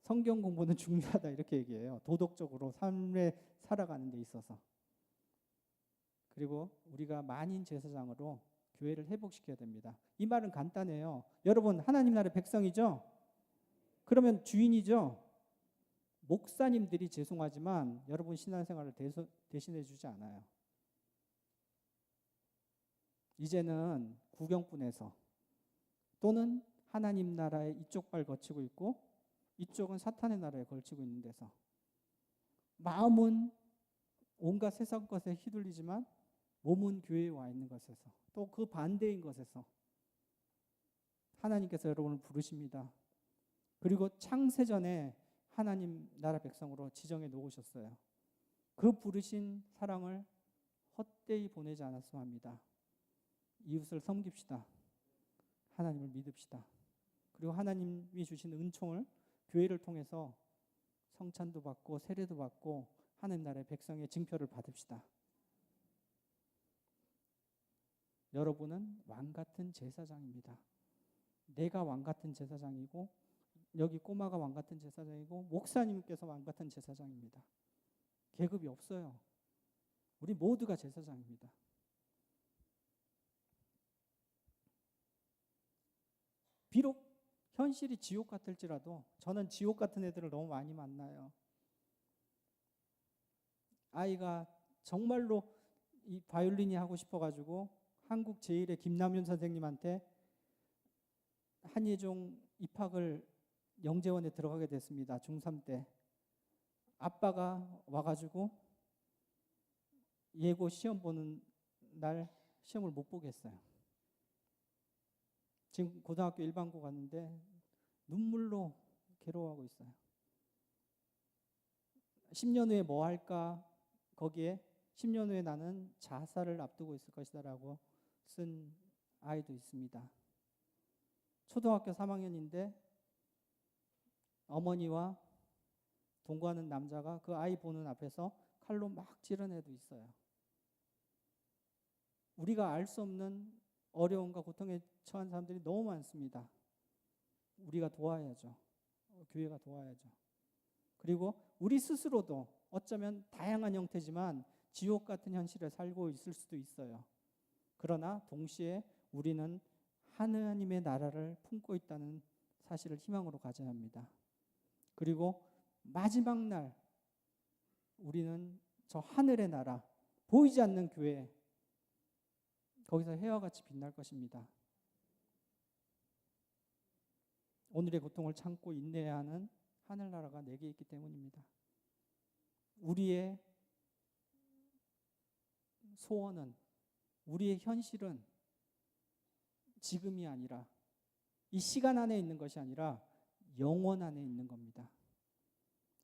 성경 공부는 중요하다 이렇게 얘기해요. 도덕적으로 삶에 살아가는 데 있어서. 그리고 우리가 만인 제사장으로 교회를 회복시켜야 됩니다. 이 말은 간단해요. 여러분 하나님 나라의 백성이죠? 그러면 주인이죠? 목사님들이 죄송하지만 여러분 신앙생활을 대신해 주지 않아요. 이제는 구경꾼에서 또는 하나님 나라의 이쪽 발 거치고 있고 이쪽은 사탄의 나라에 걸치고 있는 데서 마음은 온갖 세상 것에 휘둘리지만 몸은 교회에 와 있는 것에서 또 그 반대인 것에서 하나님께서 여러분을 부르십니다. 그리고 창세전에 하나님 나라 백성으로 지정해 놓으셨어요. 그 부르신 사랑을 헛되이 보내지 않았으면 합니다. 이웃을 섬깁시다. 하나님을 믿읍시다. 그리고 하나님이 주신 은총을 교회를 통해서 성찬도 받고 세례도 받고 하나님 나라의 백성의 징표를 받읍시다. 여러분은 왕 같은 제사장입니다. 내가 왕 같은 제사장이고 여기 꼬마가 왕 같은 제사장이고 목사님께서 왕 같은 제사장입니다. 계급이 없어요. 우리 모두가 제사장입니다. 비록 현실이 지옥 같을지라도 저는 지옥 같은 애들을 너무 많이 만나요. 아이가 정말로 이 바이올린이 하고 싶어가지고 한국 제1의 김남윤 선생님한테 한예종 입학을 영재원에 들어가게 됐습니다. 중3 때. 아빠가 와가지고 예고 시험 보는 날 시험을 못 보게 했어요. 지금 고등학교 일반고 갔는데 눈물로 괴로워하고 있어요. 10년 후에 뭐 할까? 거기에 10년 후에 나는 자살을 앞두고 있을 것이다 라고 쓴 아이도 있습니다. 초등학교 3학년인데 어머니와 동거하는 남자가 그 아이 보는 앞에서 칼로 막 찌른 애도 있어요. 우리가 알 수 없는 어려움과 고통에 처한 사람들이 너무 많습니다. 우리가 도와야죠. 교회가 도와야죠. 그리고 우리 스스로도 어쩌면 다양한 형태지만 지옥 같은 현실에 살고 있을 수도 있어요. 그러나 동시에 우리는 하나님의 나라를 품고 있다는 사실을 희망으로 가져야 합니다. 그리고 마지막 날 우리는 저 하늘의 나라, 보이지 않는 교회, 거기서 해와 같이 빛날 것입니다. 오늘의 고통을 참고 인내해야 하는 하늘나라가 내게 있기 때문입니다. 우리의 소원은, 우리의 현실은 지금이 아니라 이 시간 안에 있는 것이 아니라 영원 안에 있는 겁니다.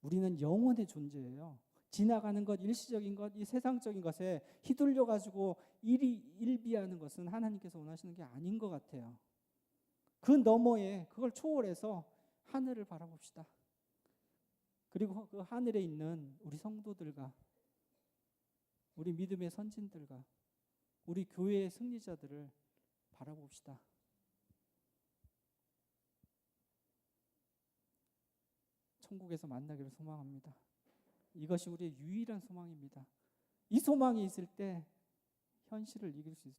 우리는 영원의 존재예요. 지나가는 것, 일시적인 것, 이 세상적인 것에 휘둘려가지고 일비하는 것은 하나님께서 원하시는 게 아닌 것 같아요. 그 너머에 그걸 초월해서 하늘을 바라봅시다. 그리고 그 하늘에 있는 우리 성도들과 우리 믿음의 선진들과 우리 교회의 승리자들을 바라봅시다. 천국에서 만나기를 소망합니다. 이것이 우리의 유일한 소망입니다. 이 소망이 있을 때 현실을 이길 수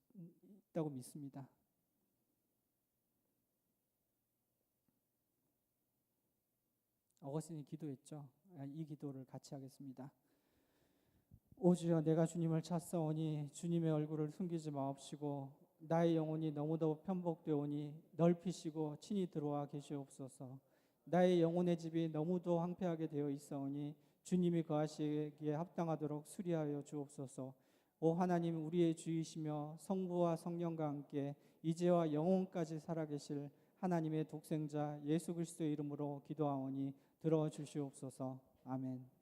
있다고 믿습니다. 어거스틴이 기도했죠. 이 기도를 같이 하겠습니다. 오 주여, 내가 주님을 찾사오니 주님의 얼굴을 숨기지 마옵시고 나의 영혼이 너무도 편복되오니 넓히시고 친히 들어와 계시옵소서. 나의 영혼의 집이 너무도 황폐하게 되어 있사오니 주님이 거하시기에 합당하도록 수리하여 주옵소서. 오 하나님, 우리의 주이시며 성부와 성령과 함께 이제와 영혼까지 살아계실 하나님의 독생자 예수 그리스도의 이름으로 기도하오니 들어주시옵소서. 아멘.